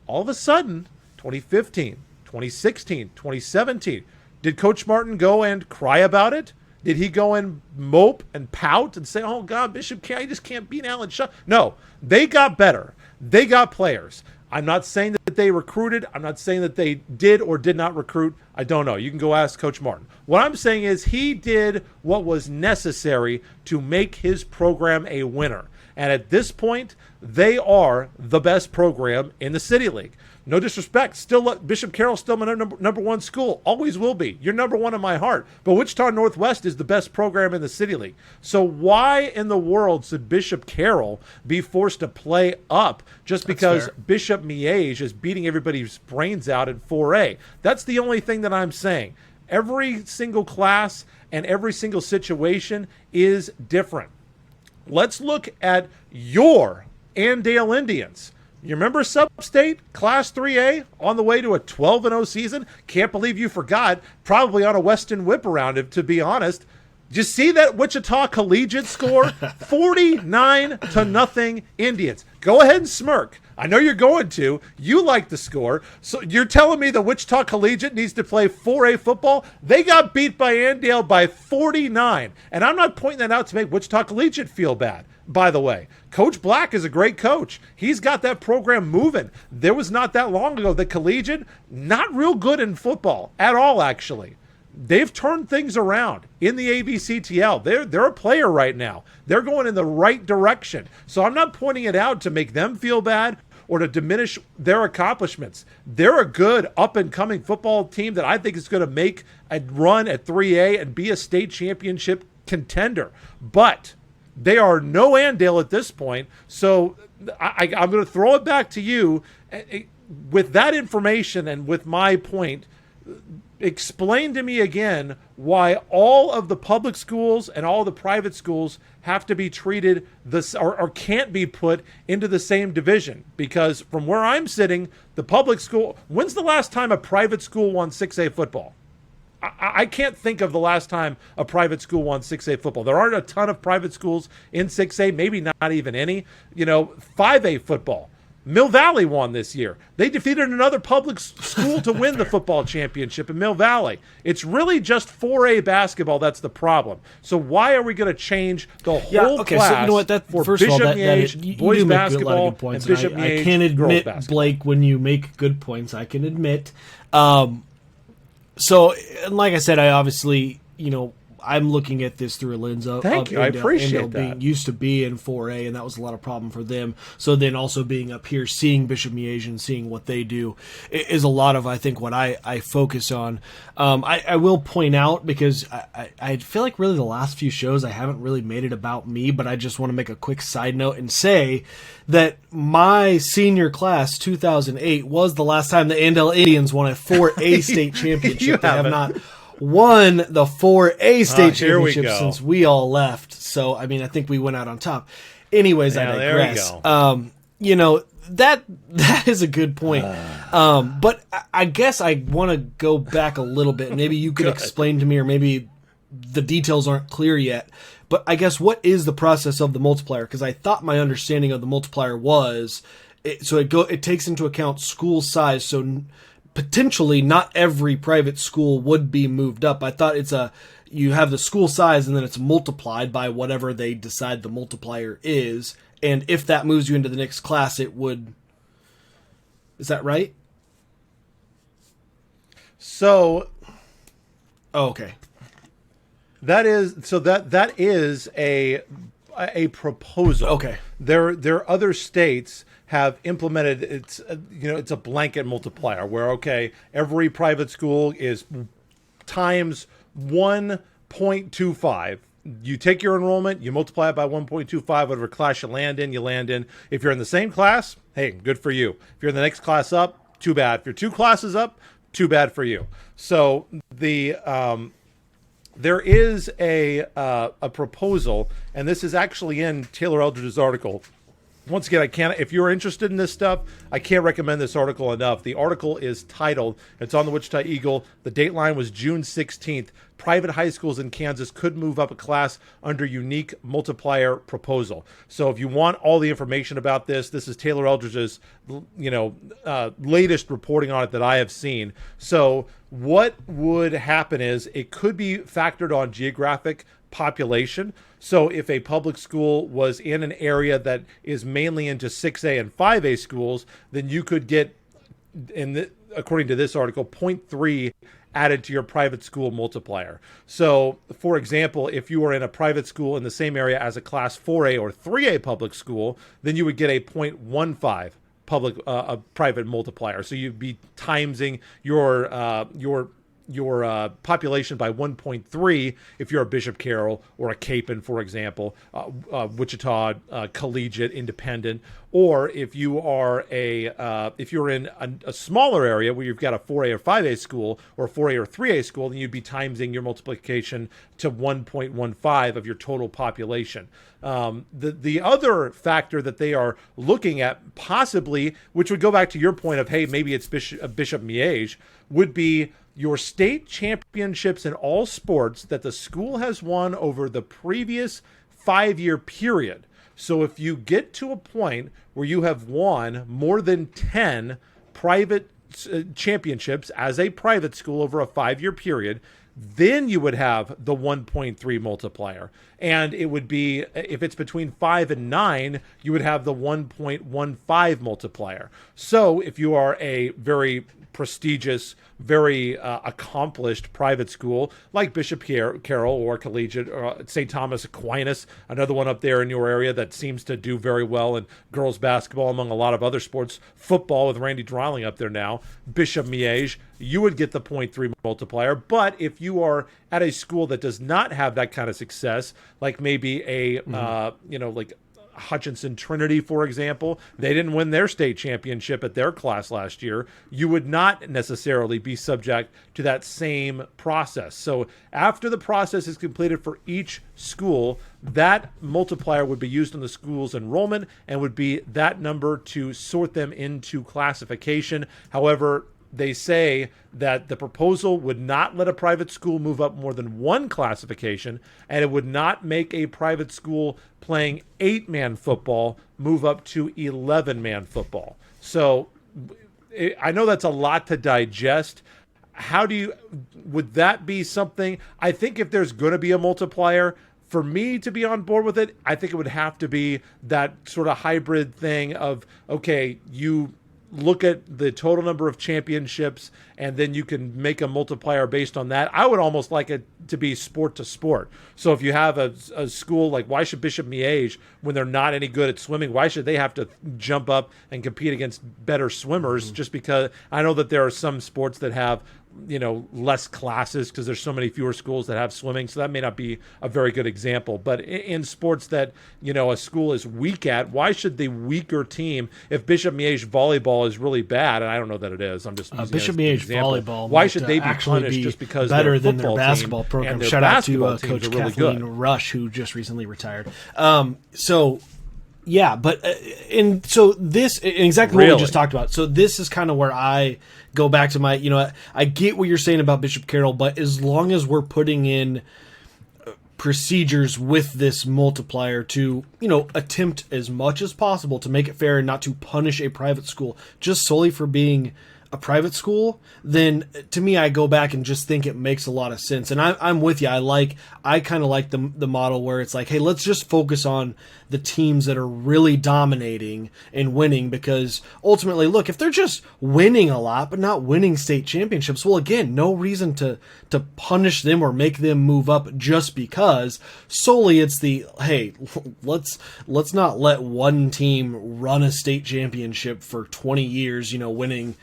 All of a sudden, 2015, 2016, 2017, did Coach Martin go and cry about it? Did he go and mope and pout and say, oh, God, Bishop, I just can't beat Alan Shuck? No, they got better. They got players. I'm not saying that they recruited. I'm not saying that they did or did not recruit. I don't know. You can go ask Coach Martin. What I'm saying is he did what was necessary to make his program a winner. And at this point, they are the best program in the City League. No disrespect. Still, Bishop Carroll's still my number one school. Always will be. You're number one in my heart. But Wichita Northwest is the best program in the City League. So why in the world should Bishop Carroll be forced to play up just because Bishop Miege is beating everybody's brains out in 4A? That's the only thing that I'm saying. Every single class and every single situation is different. Let's look at your Andale Indians. You remember Sub-State, Class 3A, on the way to a 12-0 season? Can't believe you forgot. Probably on a Weston Whiparound, to be honest. Did you see that Wichita Collegiate score? 49-0 Indians. Go ahead and smirk. I know you're going to. You like the score. So you're telling me the Wichita Collegiate needs to play 4A football? They got beat by Andale by 49. And I'm not pointing that out to make Wichita Collegiate feel bad. By the way, Coach Black is a great coach. He's got that program moving. There was not that long ago the Collegiate, not real good in football at all, actually. They've turned things around in the ABCTL. They're a player right now. They're going in the right direction. So I'm not pointing it out to make them feel bad or to diminish their accomplishments. They're a good up-and-coming football team that I think is going to make a run at 3A and be a state championship contender. But they are no Andale at this point. So I'm going to throw it back to you. With that information and with my point, explain to me again why all of the public schools and all the private schools have to be treated this or can't be put into the same division. Because from where I'm sitting, the public school, when's the last time a private school won 6A football? I can't think of the last time a private school won 6A football. There aren't a ton of private schools in 6A, maybe not even any. 5A football. Mill Valley won this year. They defeated another public school to win the football championship in Mill Valley. It's really just 4A basketball that's the problem. So why are we going to change the whole class so you know what, for first Bishop of all, Miege, boys basketball, and Bishop Miege, I can admit, girls basketball? Blake, when you make good points, I can admit. So, and like I said, I obviously, I'm looking at this through a lens of Thank you. I appreciate Endale being used to be in 4A, and that was a lot of problem for them. So then also being up here, seeing Bishop Miege and seeing what they do is a lot of, I think, what I focus on. I will point out, because I feel like really the last few shows I haven't really made it about me, but I just want to make a quick side note and say that my senior class, 2008, was the last time the Andale Indians won a 4A state championship. They have not won the 4A state championship since we all left. So, I mean, I think we went out on top. Anyways, I digress. There you go. That is a good point. But I guess I want to go back a little bit. Maybe you could explain to me, or maybe the details aren't clear yet. But I guess, what is the process of the multiplier? Because I thought my understanding of the multiplier was, it takes into account school size. So potentially not every private school would be moved up. I thought you have the school size and then it's multiplied by whatever they decide the multiplier is. And if that moves you into the next class, it would. Is that right? So. Oh, okay. That is a proposal. Okay. There other states have implemented, it's a blanket multiplier where, every private school is times 1.25. You take your enrollment, you multiply it by 1.25, whatever class you land in. If you're in the same class, hey, good for you. If you're in the next class up, too bad. If you're 2 classes up, too bad for you. So there is a proposal, and this is actually in Taylor Eldridge's article. Once again, if you're interested in this stuff, I can't recommend this article enough. The article is titled, it's on the Wichita Eagle. The date line was June 16th. Private high schools in Kansas could move up a class under unique multiplier proposal. So if you want all the information about this is Taylor Eldridge's, latest reporting on it that I have seen. So what would happen is it could be factored on geographic population. So if a public school was in an area that is mainly into 6A and 5A schools, then you could get, according to this article, 0.3 added to your private school multiplier. So, for example, if you were in a private school in the same area as a class 4A or 3A public school, then you would get a 0.15 private multiplier. So you'd be timesing your population by 1.3 if you're a Bishop Carroll or a Capon, for example, Wichita Collegiate Independent, or if you are if you're in a smaller area where you've got a 4A or 5A school or a 4A or 3A school, then you'd be timesing your multiplication to 1.15 of your total population. The other factor that they are looking at, possibly, which would go back to your point of, hey, maybe it's Bishop Miege, would be your state championships in all sports that the school has won over the previous 5-year period. So if you get to a point where you have won more than 10 private championships as a private school over a 5-year period, then you would have the 1.3 multiplier. And it would be, if it's between 5 and 9, you would have the 1.15 multiplier. So if you are a very prestigious, very accomplished private school like Bishop Carroll or Collegiate or St. Thomas Aquinas, another one up there in your area that seems to do very well in girls basketball, among a lot of other sports, football with Randy Dreiling up there now, Bishop Miege, you would get the 0.3 multiplier. But if you are at a school that does not have that kind of success, like maybe a like Hutchinson Trinity, for example, they didn't win their state championship at their class last year, you would not necessarily be subject to that same process. So after the process is completed for each school, that multiplier would be used on the school's enrollment and would be that number to sort them into classification. However, they say that the proposal would not let a private school move up more than one classification, and it would not make a private school playing 8-man football move up to 11-man football. So I know that's a lot to digest. Would that be something? I think if there's going to be a multiplier, for me to be on board with it, I think it would have to be that sort of hybrid thing of, okay, you look at the total number of championships, and then you can make a multiplier based on that. I would almost like it to be sport to sport. So if you have a school like, why should Bishop Miege, when they're not any good at swimming, why should they have to jump up and compete against better swimmers? Just because I know that there are some sports that have, less classes because there's so many fewer schools that have swimming. So that may not be a very good example. But in sports that, a school is weak at, why should the weaker team, if Bishop Miege volleyball is really bad, and I don't know that it is, I'm just using Bishop it as an Miege example, volleyball why should they be actually punished be just because better their than their football basketball team program? and their Shout out to basketball teams Coach are really Kathleen good. Rush, who just recently retired. Yeah, but and so this and exactly what we just talked about. So this is kind of where I go back to my, I get what you're saying about Bishop Carroll, but as long as we're putting in procedures with this multiplier to, attempt as much as possible to make it fair and not to punish a private school just solely for being a private school, then to me, I go back and just think it makes a lot of sense. And I'm with you. I kind of like the model where it's like, hey, let's just focus on the teams that are really dominating and winning, because ultimately, look, if they're just winning a lot but not winning state championships, well, again, no reason to punish them or make them move up just because. Solely it's the, hey, let's not let one team run a state championship for 20 years, winning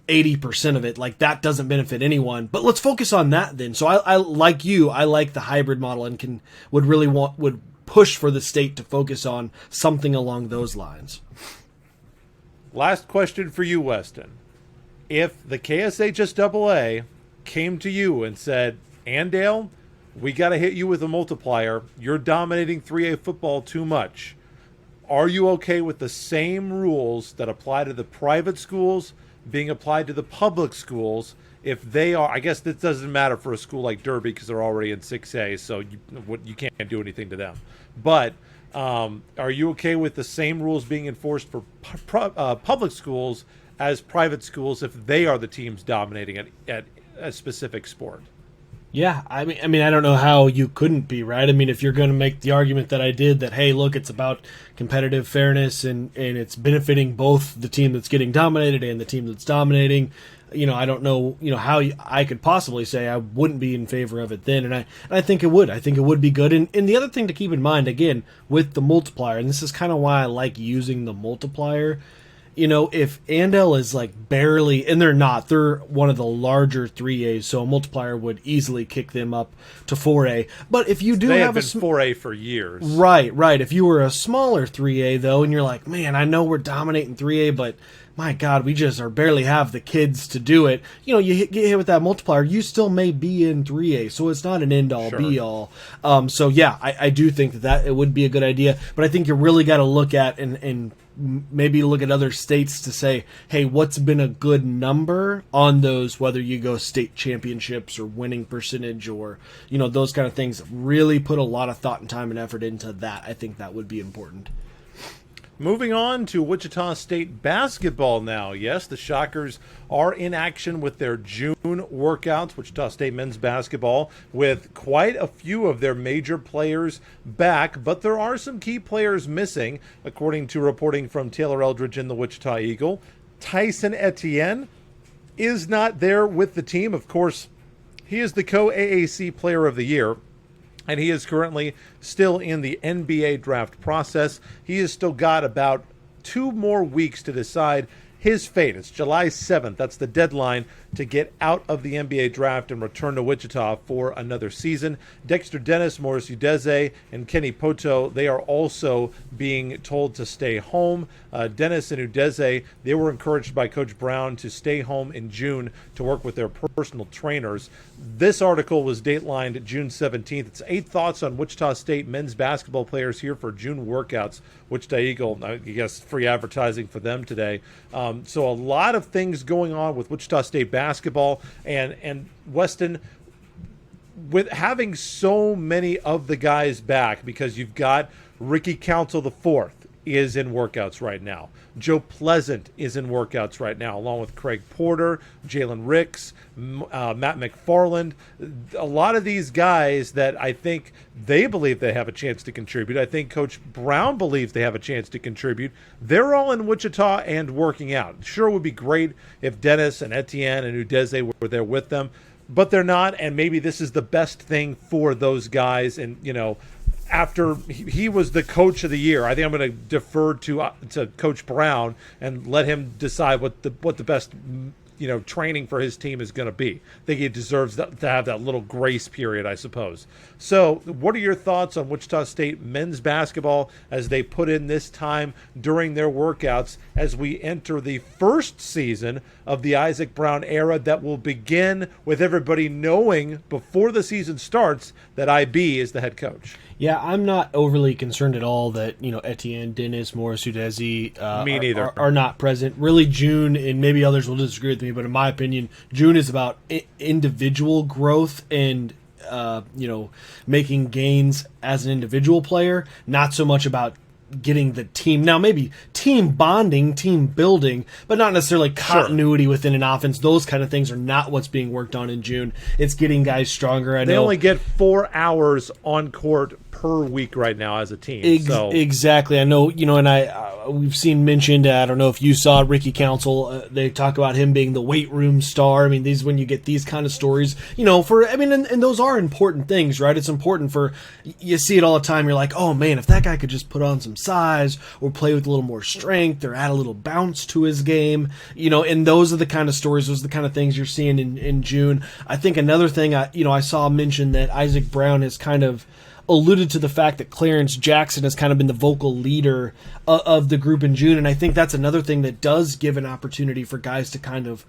80% of it. Like, that doesn't benefit anyone, but let's focus on that then. So I like you, I like the hybrid model and would push for the state to focus on something along those lines. Last question for you, Weston. If the KSHSAA came to you and said, Andale, we got to hit you with a multiplier, you're dominating 3A football too much, are you okay with the same rules that apply to the private schools being applied to the public schools? If they are, I guess this doesn't matter for a school like Derby because they're already in 6A, so you can't do anything to them. But are you okay with the same rules being enforced for public schools as private schools if they are the teams dominating at a specific sport? Yeah, I mean, I don't know how you couldn't be, right? I mean, if you're going to make the argument that I did, that, hey, look, it's about competitive fairness and it's benefiting both the team that's getting dominated and the team that's dominating, I don't know, how I could possibly say I wouldn't be in favor of it then. And I think it would. I think it would be good. And the other thing to keep in mind, again, with the multiplier, and this is kind of why I like using the multiplier, if Andale is like barely, and they're not, they're one of the larger 3As, so a multiplier would easily kick them up to 4A. But if you do they have been 4A for years. Right. If you were a smaller 3A, though, and you're like, man, I know we're dominating 3A, but my God, we just barely have the kids to do it. You get hit with that multiplier, you still may be in 3A, so it's not an end-all, be-all. So, yeah, I do think that it would be a good idea, but I think you really got to look at and maybe look at other states to say, hey, what's been a good number on those, whether you go state championships or winning percentage or, those kind of things. Really put a lot of thought and time and effort into that. I think that would be important. Moving on to Wichita State basketball now. Yes, the Shockers are in action with their June workouts, Wichita State men's basketball, with quite a few of their major players back, but there are some key players missing, according to reporting from Taylor Eldridge in the Wichita Eagle. Tyson Etienne is not there with the team. Of course, he is the co-AAC Player of the Year, and he is currently still in the NBA draft process. He has still got about 2 more weeks to decide his fate. It's July 7th. That's the deadline to get out of the NBA draft and return to Wichita for another season. Dexter Dennis, Morris Udeze, and Kenny Poto, they are also being told to stay home. Dennis and Udeze, they were encouraged by Coach Brown to stay home in June to work with their personal trainers. This article was datelined June 17th. It's 8 thoughts on Wichita State men's basketball players here for June workouts. Wichita Eagle, I guess free advertising for them today. So a lot of things going on with Wichita State basketball, and Weston, with having so many of the guys back, because you've got Ricky Council IV, is in workouts right now. Joe Pleasant is in workouts right now, along with Craig Porter, Jalen Ricks, Matt McFarland. A lot of these guys that I think they believe they have a chance to contribute. I think Coach Brown believes they have a chance to contribute. They're all in Wichita and working out. Sure, it would be great if Dennis and Etienne and Udeze were there with them, but they're not, and maybe this is the best thing for those guys. And, after he was the coach of the year, I think I'm going to defer to Coach Brown and let him decide what the best training for his team is going to be. I think he deserves to have that little grace period, I suppose. So what are your thoughts on Wichita State men's basketball as they put in this time during their workouts as we enter the first season of the Isaac Brown era that will begin with everybody knowing before the season starts that IB is the head coach? Yeah, I'm not overly concerned at all that, Etienne, Dennis, Morris, Udeze Me neither. are not present. Really, June, and maybe others will disagree with me, but in my opinion, June is about individual growth and, making gains as an individual player, not so much about getting the team. Now, maybe team bonding, team building, but not necessarily continuity within an offense. Those kind of things are not what's being worked on in June. It's getting guys stronger. They only get 4 hours on court per week right now as a team. Exactly. I know, and we've seen mentioned, I don't know if you saw Ricky Council, they talk about him being the weight room star. I mean, when you get these kind of stories, and those are important things, right? It's important you see it all the time. You're like, oh man, if that guy could just put on some size or play with a little more strength or add a little bounce to his game, and those are the kind of stories, those are the kind of things you're seeing in June. I think another thing, I saw mention that Isaac Brown has kind of alluded to the fact that Clarence Jackson has kind of been the vocal leader of the group in June, and I think that's another thing that does give an opportunity for guys to kind of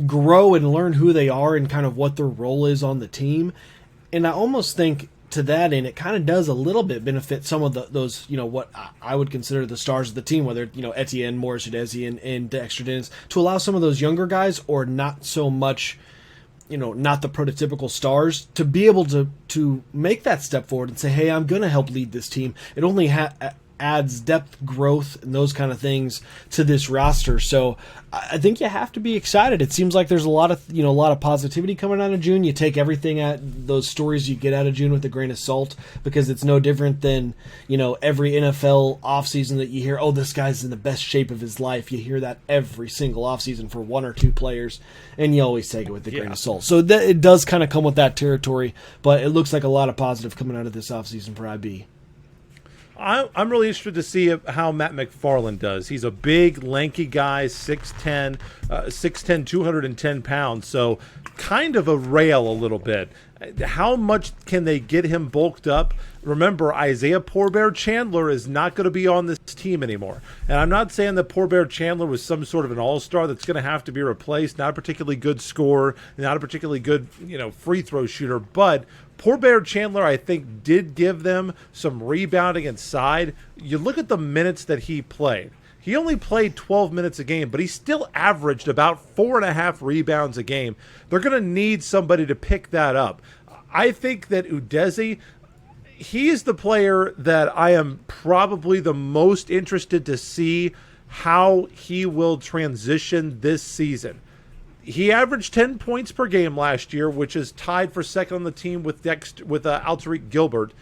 grow and learn who they are and kind of what their role is on the team. And I almost think to that end, it kind of does a little bit benefit some of those, what I would consider the stars of the team, whether, Etienne, Morris, Udeze, and Dexter Dennis, to allow some of those younger guys or not so much, not the prototypical stars, to be able to make that step forward and say, hey, I'm going to help lead this team. It only adds depth, growth, and those kind of things to this roster. So I think you have to be excited. It seems like there's a lot of positivity coming out of June. You take everything at those stories you get out of June with a grain of salt, because it's no different than, every NFL offseason that you hear, oh, this guy's in the best shape of his life. You hear that every single offseason for one or two players, and you always take it with a grain of salt. So it does kind of come with that territory, but it looks like a lot of positive coming out of this offseason for IB. I'm really interested to see how Matt McFarland does. He's a big, lanky guy, 6'10", 210 pounds, so kind of a rail a little bit. How much can they get him bulked up? Remember, Isaiah Poor Bear Chandler is not going to be on this team anymore. And I'm not saying that Poor Bear Chandler was some sort of an all-star that's going to have to be replaced, not a particularly good scorer, not a particularly good, free throw shooter, but Poor Bear Chandler, I think, did give them some rebounding inside. You look at the minutes that he played. He only played 12 minutes a game, but he still averaged about 4.5 rebounds a game. They're going to need somebody to pick that up. I think that Udeze, he is the player that I am probably the most interested to see how he will transition this season. He averaged 10 points per game last year, which is tied for second on the team with Alterique Gilbert.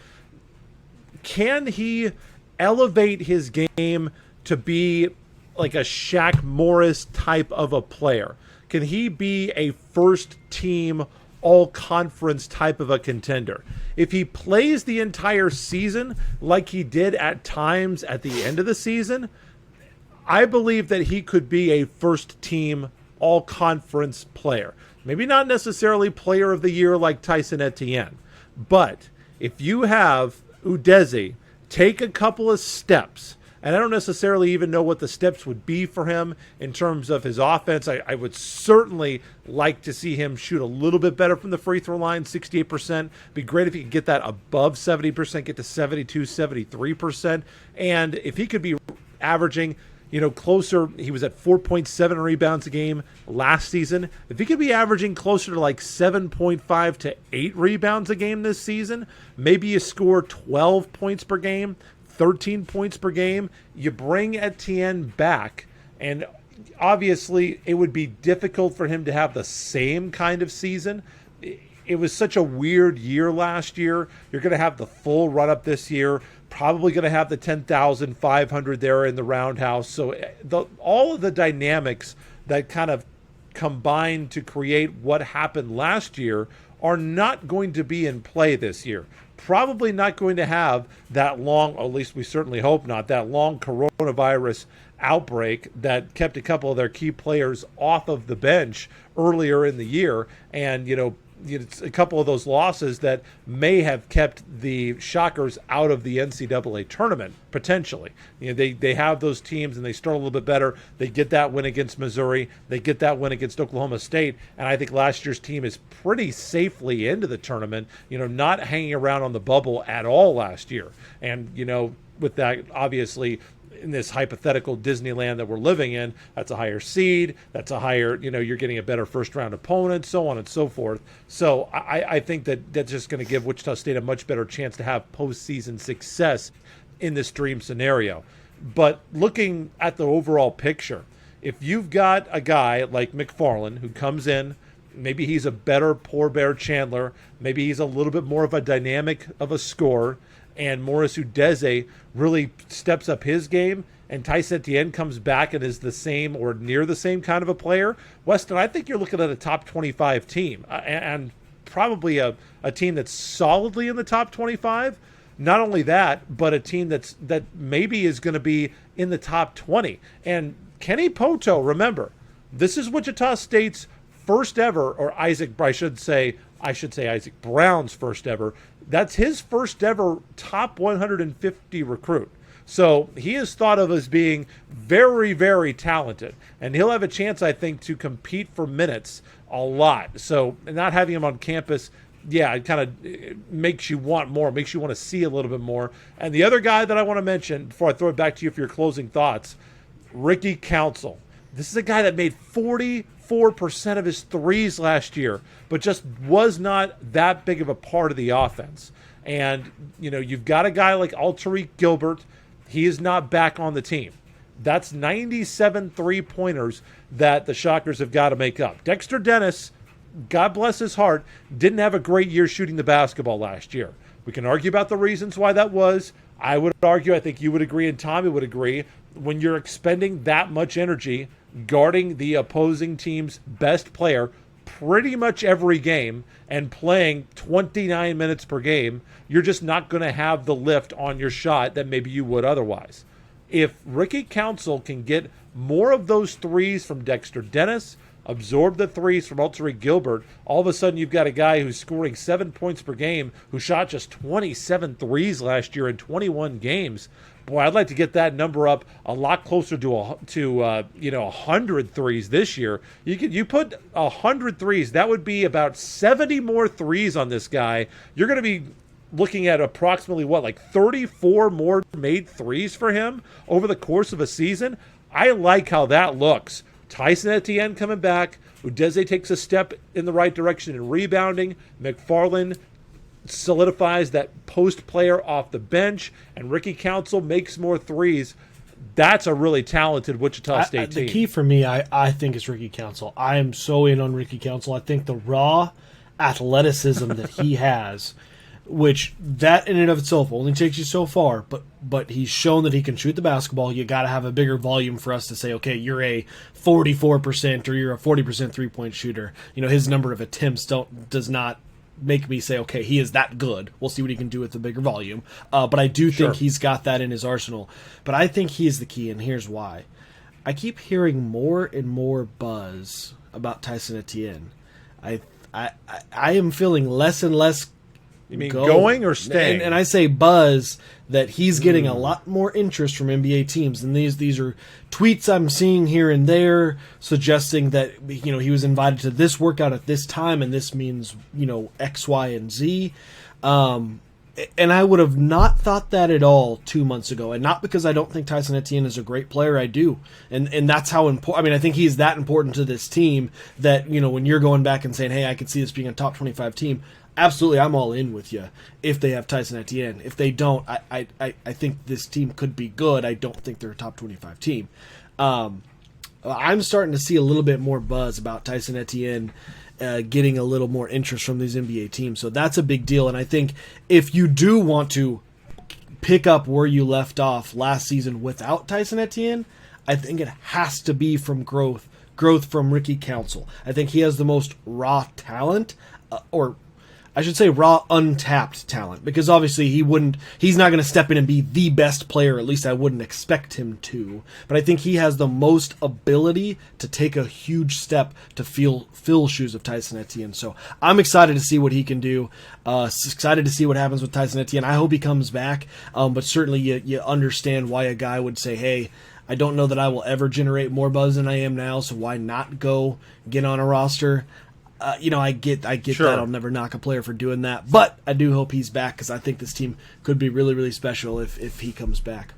Can he elevate his game to be like a Shaq Morris type of a player? Can he be a first-team, all-conference type of a contender? If he plays the entire season like he did at times at the end of the season, I believe that he could be a first-team, all-conference player. Maybe not necessarily player of the year like Tyson Etienne, but if you have Udeze take a couple of steps, and I don't necessarily even know what the steps would be for him in terms of his offense. I would certainly like to see him shoot a little bit better from the free throw line, 68%. Be great if he could get that above 70%, get to 72, 73%. And if he could be averaging, closer, he was at 4.7 rebounds a game last season. If he could be averaging closer to like 7.5 to 8 rebounds a game this season, maybe you score 12 points per game, 13 points per game. You bring Etienne back, and obviously it would be difficult for him to have the same kind of season. It was such a weird year last year. You're going to have the full run-up this year, probably going to have the 10,500 there in the roundhouse. So all of the dynamics that kind of combined to create what happened last year are not going to be in play this year. Probably not going to have that long, or at least we certainly hope not, that long coronavirus outbreak that kept a couple of their key players off of the bench earlier in the year. And, it's a couple of those losses that may have kept the Shockers out of the NCAA tournament, potentially. They have those teams and they start a little bit better. They get that win against Missouri. They get that win against Oklahoma State. And I think last year's team is pretty safely into the tournament, not hanging around on the bubble at all last year. And, with that, obviously, in this hypothetical Disneyland that we're living in, that's a higher seed, that's a higher, you're getting a better first round opponent, so on and so forth. So I think that's just going to give Wichita State a much better chance to have postseason success in this dream scenario. But looking at the overall picture, if you've got a guy like McFarland who comes in, maybe he's a better Poor Bear Chandler, maybe he's a little bit more of a dynamic of a scorer, and Morris Udeze really steps up his game, and Tyson Etienne comes back and is the same or near the same kind of a player, Weston, I think you're looking at a top 25 team, and probably a team that's solidly in the top 25. Not only that, but a team that maybe is going to be in the top 20. And Kenny Poto, remember, this is Wichita State's first ever, or I should say Isaac Brown's first ever. That's his first ever top 150 recruit. So he is thought of as being very, very talented. And he'll have a chance, I think, to compete for minutes a lot. So not having him on campus, it kind of makes you want more, makes you want to see a little bit more. And the other guy that I want to mention, before I throw it back to you for your closing thoughts, Ricky Council. This is a guy that made 44% of his threes last year, but just was not that big of a part of the offense. And, you've got a guy like Altariq Gilbert. He is not back on the team. That's 97 three-pointers that the Shockers have got to make up. Dexter Dennis, God bless his heart, didn't have a great year shooting the basketball last year. We can argue about the reasons why that was. I would argue, I think you would agree and Tommy would agree, when you're expending that much energy guarding the opposing team's best player pretty much every game and playing 29 minutes per game, you're just not going to have the lift on your shot that maybe you would otherwise. If Ricky Council can get more of those threes from Dexter Dennis, absorb the threes from Altariq Gilbert, all of a sudden you've got a guy who's scoring 7 points per game who shot just 27 threes last year in 21 games. Boy, I'd like to get that number up a lot closer to 100 threes this year. You put 100 threes, that would be about 70 more threes on this guy. You're going to be looking at approximately 34 more made threes for him over the course of a season. I like how that looks. Tyson Etienne coming back. Udeze takes a step in the right direction in rebounding. McFarland solidifies that post player off the bench, and Ricky Council makes more threes. That's a really talented Wichita State team. The key for me, I think, is Ricky Council. I am so in on Ricky Council. I think the raw athleticism that he has, which that in and of itself only takes you so far, but he's shown that he can shoot the basketball. You got to have a bigger volume for us to say, okay, you're a 44% or you're a 40% three-point shooter. His number of attempts does not make me say, okay, he is that good. We'll see what he can do with the bigger volume. But I do think he's got that in his arsenal. But I think he is the key, and here's why. I keep hearing more and more buzz about Tyson Etienne. I am feeling less and less. You mean going or staying? And I say buzz that he's getting a lot more interest from NBA teams. And these are tweets I'm seeing here and there suggesting that he was invited to this workout at this time and this means X, Y, and Z. And I would have not thought that at all 2 months ago. And not because I don't think Tyson Etienne is a great player. I do. And that's how important. I think he's that important to this team that, when you're going back and saying, hey, I could see this being a top 25 team, absolutely, I'm all in with you if they have Tyson Etienne. If they don't, I think this team could be good. I don't think they're a top 25 team. I'm starting to see a little bit more buzz about Tyson Etienne getting a little more interest from these NBA teams. So that's a big deal. And I think if you do want to pick up where you left off last season without Tyson Etienne, I think it has to be from growth from Ricky Council. I think he has the most raw talent, or I should say raw untapped talent, because obviously he's not going to step in and be the best player, at least I wouldn't expect him to, but I think he has the most ability to take a huge step to fill shoes of Tyson Etienne. So I'm excited to see what he can do, excited to see what happens with Tyson Etienne. I hope he comes back, but certainly you understand why a guy would say, hey, I don't know that I will ever generate more buzz than I am now, so why not go get on a roster? I get Sure. that. I'll never knock a player for doing that, but I do hope he's back because I think this team could be really, really special if he comes back.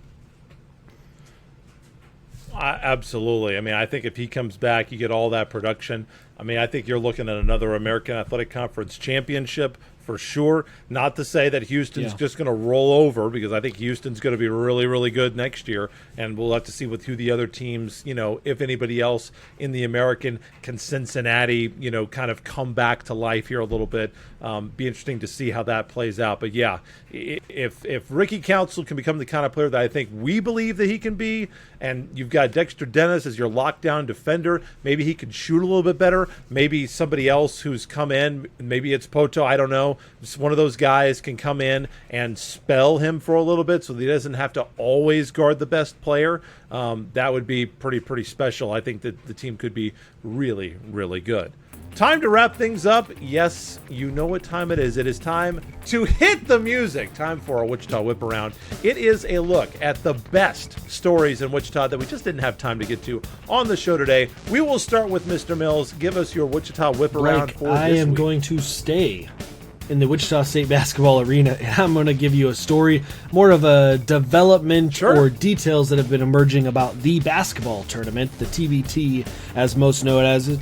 Absolutely. I mean, I think if he comes back, you get all that production. I mean, I think you're looking at another American Athletic Conference championship for sure. Not to say that Houston's just going to roll over, because I think Houston's going to be really, really good next year, and we'll have to see who the other teams, if anybody else in the American, can Cincinnati, kind of come back to life here a little bit. Be interesting to see how that plays out. But yeah, if Ricky Council can become the kind of player that I think we believe that he can be, and you've got Dexter Dennis as your lockdown defender, maybe he can shoot a little bit better. Maybe somebody else who's come in, maybe it's Poto, I don't know. One of those guys can come in and spell him for a little bit so that he doesn't have to always guard the best player. That would be pretty special. I think that the team could be really, really good. Time to wrap things up. Yes, you know what time it is. It is time to hit the music. Time for our Wichita Whiparound. It is a look at the best stories in Wichita that we just didn't have time to get to on the show today. We will start with Mr. Mills. Give us your Wichita Whiparound Blake, for this week. I am going to stay in the Wichita State basketball arena, and I'm going to give you a story, more of a development or details that have been emerging about the basketball tournament, the TBT, as most know it as.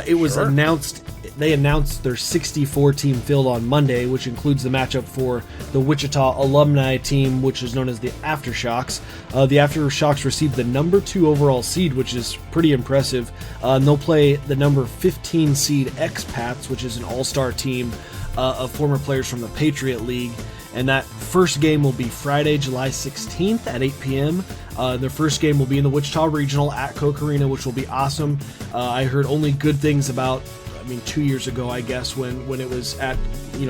It was announced, they announced their 64-team field on Monday, which includes the matchup for the Wichita alumni team, which is known as the AfterShocks. The AfterShocks received the number 2 overall seed, which is pretty impressive. And they'll play the number 15 seed Expats, which is an all-star team of former players from the Patriot League, and that first game will be Friday, July 16th at 8 p.m. Their first game will be in the Wichita Regional at Koch Arena, which will be awesome. I heard only good things about, 2 years ago, I guess, when it was at,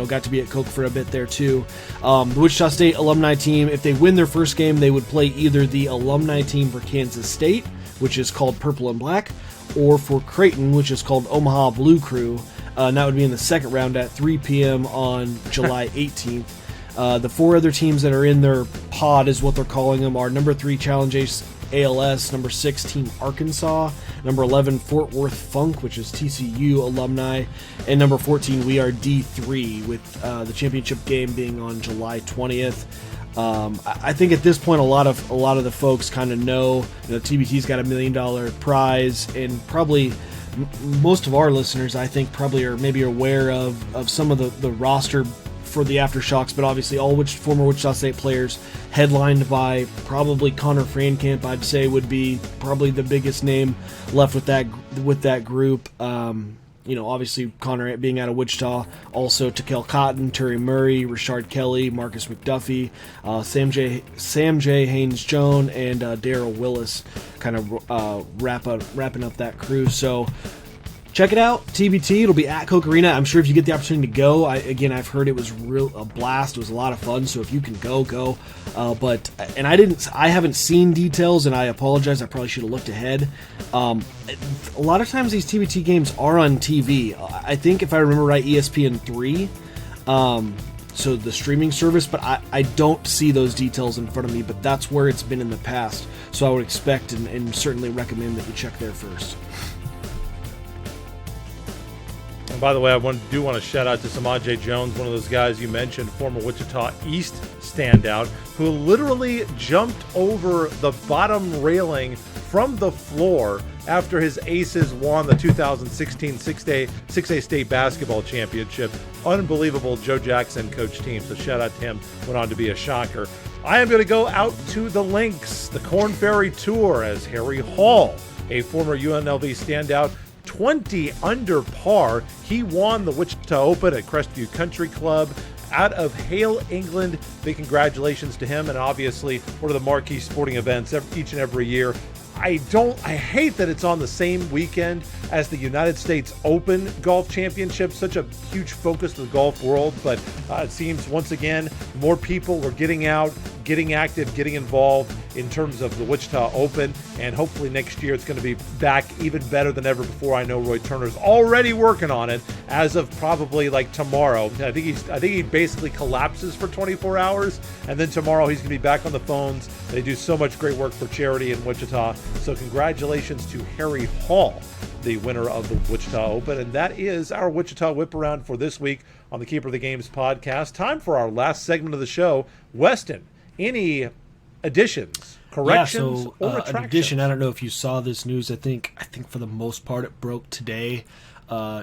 got to be at Koch for a bit there too. The Wichita State alumni team, if they win their first game, they would play either the alumni team for Kansas State, which is called Purple and Black, or for Creighton, which is called Omaha Blue Crew. And that would be in the second round at 3 p.m. on July 18th. The 4 other teams that are in their pod, is what they're calling them, are number 3 Challenge ALS, number 6 Team Arkansas, number 11 Fort Worth Funk, which is TCU alumni, and number 14 We Are D3, with the championship game being on July 20th. I think at this point a lot of the folks kind of know, TBT's got $1 million prize, and probably most of our listeners, I think, probably are maybe aware of some of the roster for the AfterShocks, but obviously all former Wichita State players, headlined by probably Connor Frankamp, I'd say would be probably the biggest name left with that group. Obviously Connor being out of Wichita, also Takel Cotton, Terry Murray, Richard Kelly, Marcus McDuffie, Sam J. Haynes-Jones, and Daryl Willis, kind of wrapping up that crew. So check it out, TBT. It'll be at Koch Arena. I'm sure if you get the opportunity to go, I've heard it was a blast. It was a lot of fun. So if you can go. I haven't seen details, and I apologize. I probably should have looked ahead. A lot of times these TBT games are on TV. I think if I remember right, ESPN3. So the streaming service, but I don't see those details in front of me. But that's where it's been in the past. So I would expect and certainly recommend that you check there first. And by the way, I do want to shout out to Samaj Jones, one of those guys you mentioned, former Wichita East standout, who literally jumped over the bottom railing from the floor after his Aces won the 2016 6A State Basketball Championship. Unbelievable Joe Jackson coach team, so shout out to him. Went on to be a Shocker. I am going to go out to the links, the Corn Ferry Tour, as Harry Hall, a former UNLV standout, 20 under par. He won the Wichita Open at Crestview Country Club out of Hale, England. Big congratulations to him, and obviously one of the marquee sporting events each and every year. I hate that it's on the same weekend as the United States Open Golf Championship, such a huge focus of the golf world, but it seems once again more people were getting out, getting active, getting involved in terms of the Wichita Open, and hopefully next year it's going to be back even better than ever before. I know Roy Turner's already working on it as of probably like tomorrow. I think he basically collapses for 24 hours, and then tomorrow he's going to be back on the phones. They do so much great work for charity in Wichita. So congratulations to Harry Hall, the winner of the Wichita Open. And that is our Wichita Whiparound for this week on the Keeper of the Games podcast. Time for our last segment of the show. Weston, any additions, corrections, or retractions? An addition, I don't know if you saw this news. I think for the most part it broke today.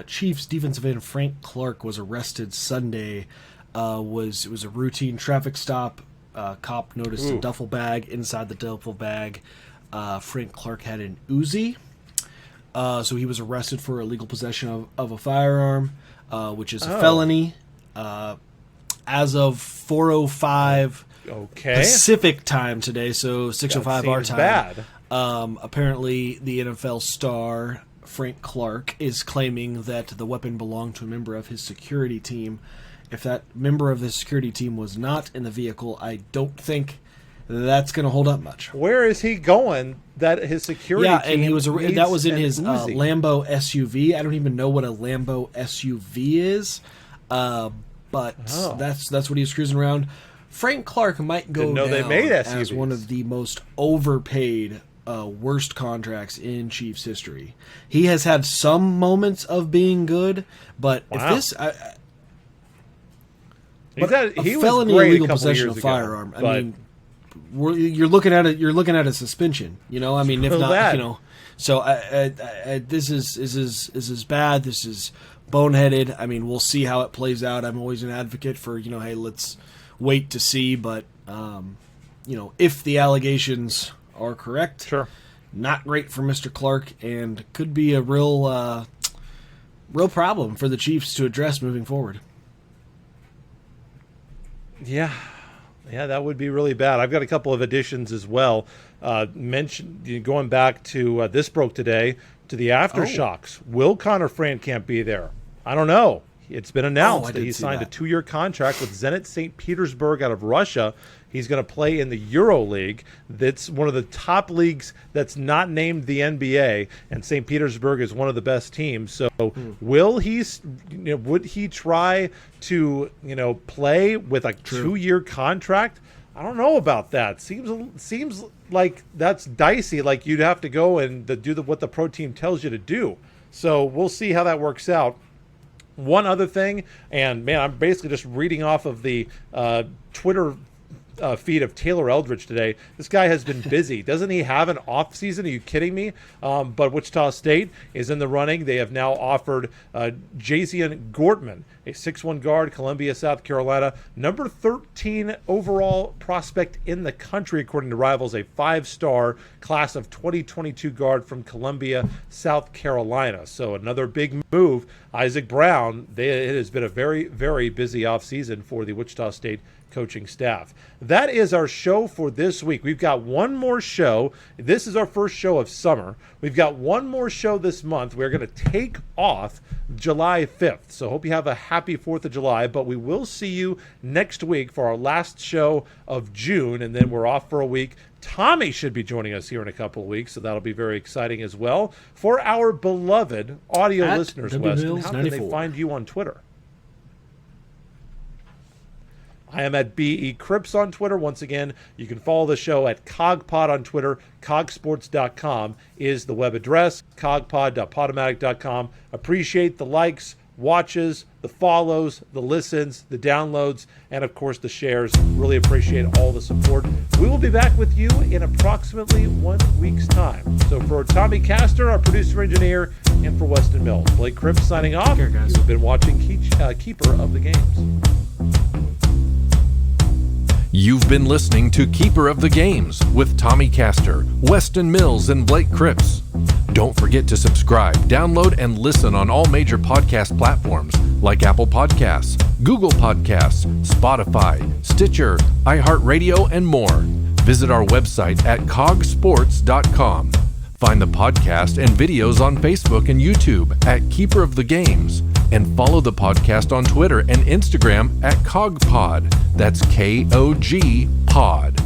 Chiefs defensive end Frank Clark was arrested Sunday. It was a routine traffic stop. Cop noticed a duffel bag. Inside the duffel bag, Frank Clark had an Uzi. So he was arrested for illegal possession of a firearm, which is a felony. As of 4:05 Pacific time today, so 6:05 our time. Bad. Apparently, the NFL star Frank Clark is claiming that the weapon belonged to a member of his security team. If that member of the security team was not in the vehicle, I don't think that's going to hold up much. Where is he going? That his security team and he was that was in his Uzi. Lambo SUV. I don't even know what a Lambo SUV is, but that's what he was cruising around. Frank Clark might go down they made SUVs. As one of the most overpaid, worst contracts in Chiefs history. He has had some moments of being good, but if this. He was felony great illegal a couple possession years of firearm. Ago, I mean, you're looking at it. You're looking at a suspension. I mean, if not, that. So this is bad. This is boneheaded. I mean, we'll see how it plays out. I'm always an advocate for hey, let's wait to see. But if the allegations are correct, sure, not great for Mr. Clark, and could be a real problem for the Chiefs to address moving forward. Yeah, that would be really bad. I've got a couple of additions as well. Going back to this broke today to the AfterShocks. Will Connor Fran can't be there? I don't know. It's been announced that he signed a 2-year contract with Zenit St. Petersburg out of Russia. He's going to play in the Euro League. That's one of the top leagues that's not named the NBA, and St. Petersburg is one of the best teams. So, would he try to play with a 2-year contract? I don't know about that. Seems like that's dicey. Like you'd have to go and do what the pro team tells you to do. So we'll see how that works out. One other thing, and man, I'm basically just reading off of the Twitter feed of Taylor Eldridge today. This guy has been busy. Doesn't he have an off season? Are you kidding me? But Wichita State is in the running. They have now offered Jazian Gortman, a 6'1 guard, Columbia, South Carolina, number 13 overall prospect in the country, according to Rivals, a 5-star class of 2022 guard from Columbia, South Carolina. So another big move. Isaac Brown, it has been a very, very busy offseason for the Wichita State coaching staff. That is our show for this week. We've got one more show. This is our first show of summer. We've got one more show this month. We're going to take off July 5th. So hope you have a happy 4th of July, but we will see you next week for our last show of June, and then we're off for a week. Tommy should be joining us here in a couple of weeks, so that'll be very exciting as well. For our beloved audio listeners, Weston, how can they find you on Twitter? I am at Blake Cripps on Twitter. Once again, you can follow the show at CogPod on Twitter. Cogsports.com is the web address, cogpod.podomatic.com. Appreciate the likes, watches, the follows, the listens, the downloads, and of course the shares. Really appreciate all the support. We will be back with you in approximately 1 week's time. So for Tommy Castor, our producer engineer, and for Weston Mills, Blake Cripps signing off. Take care, guys. You've been watching Keeper of the Games. You've been listening to Keeper of the Games with Tommy Castor, Weston Mills, and Blake Cripps. Don't forget to subscribe, download, and listen on all major podcast platforms like Apple Podcasts, Google Podcasts, Spotify, Stitcher, iHeartRadio, and more. Visit our website at cogsports.com. Find the podcast and videos on Facebook and YouTube at Keeper of the Games. And follow the podcast on Twitter and Instagram at CogPod. That's KOG Pod.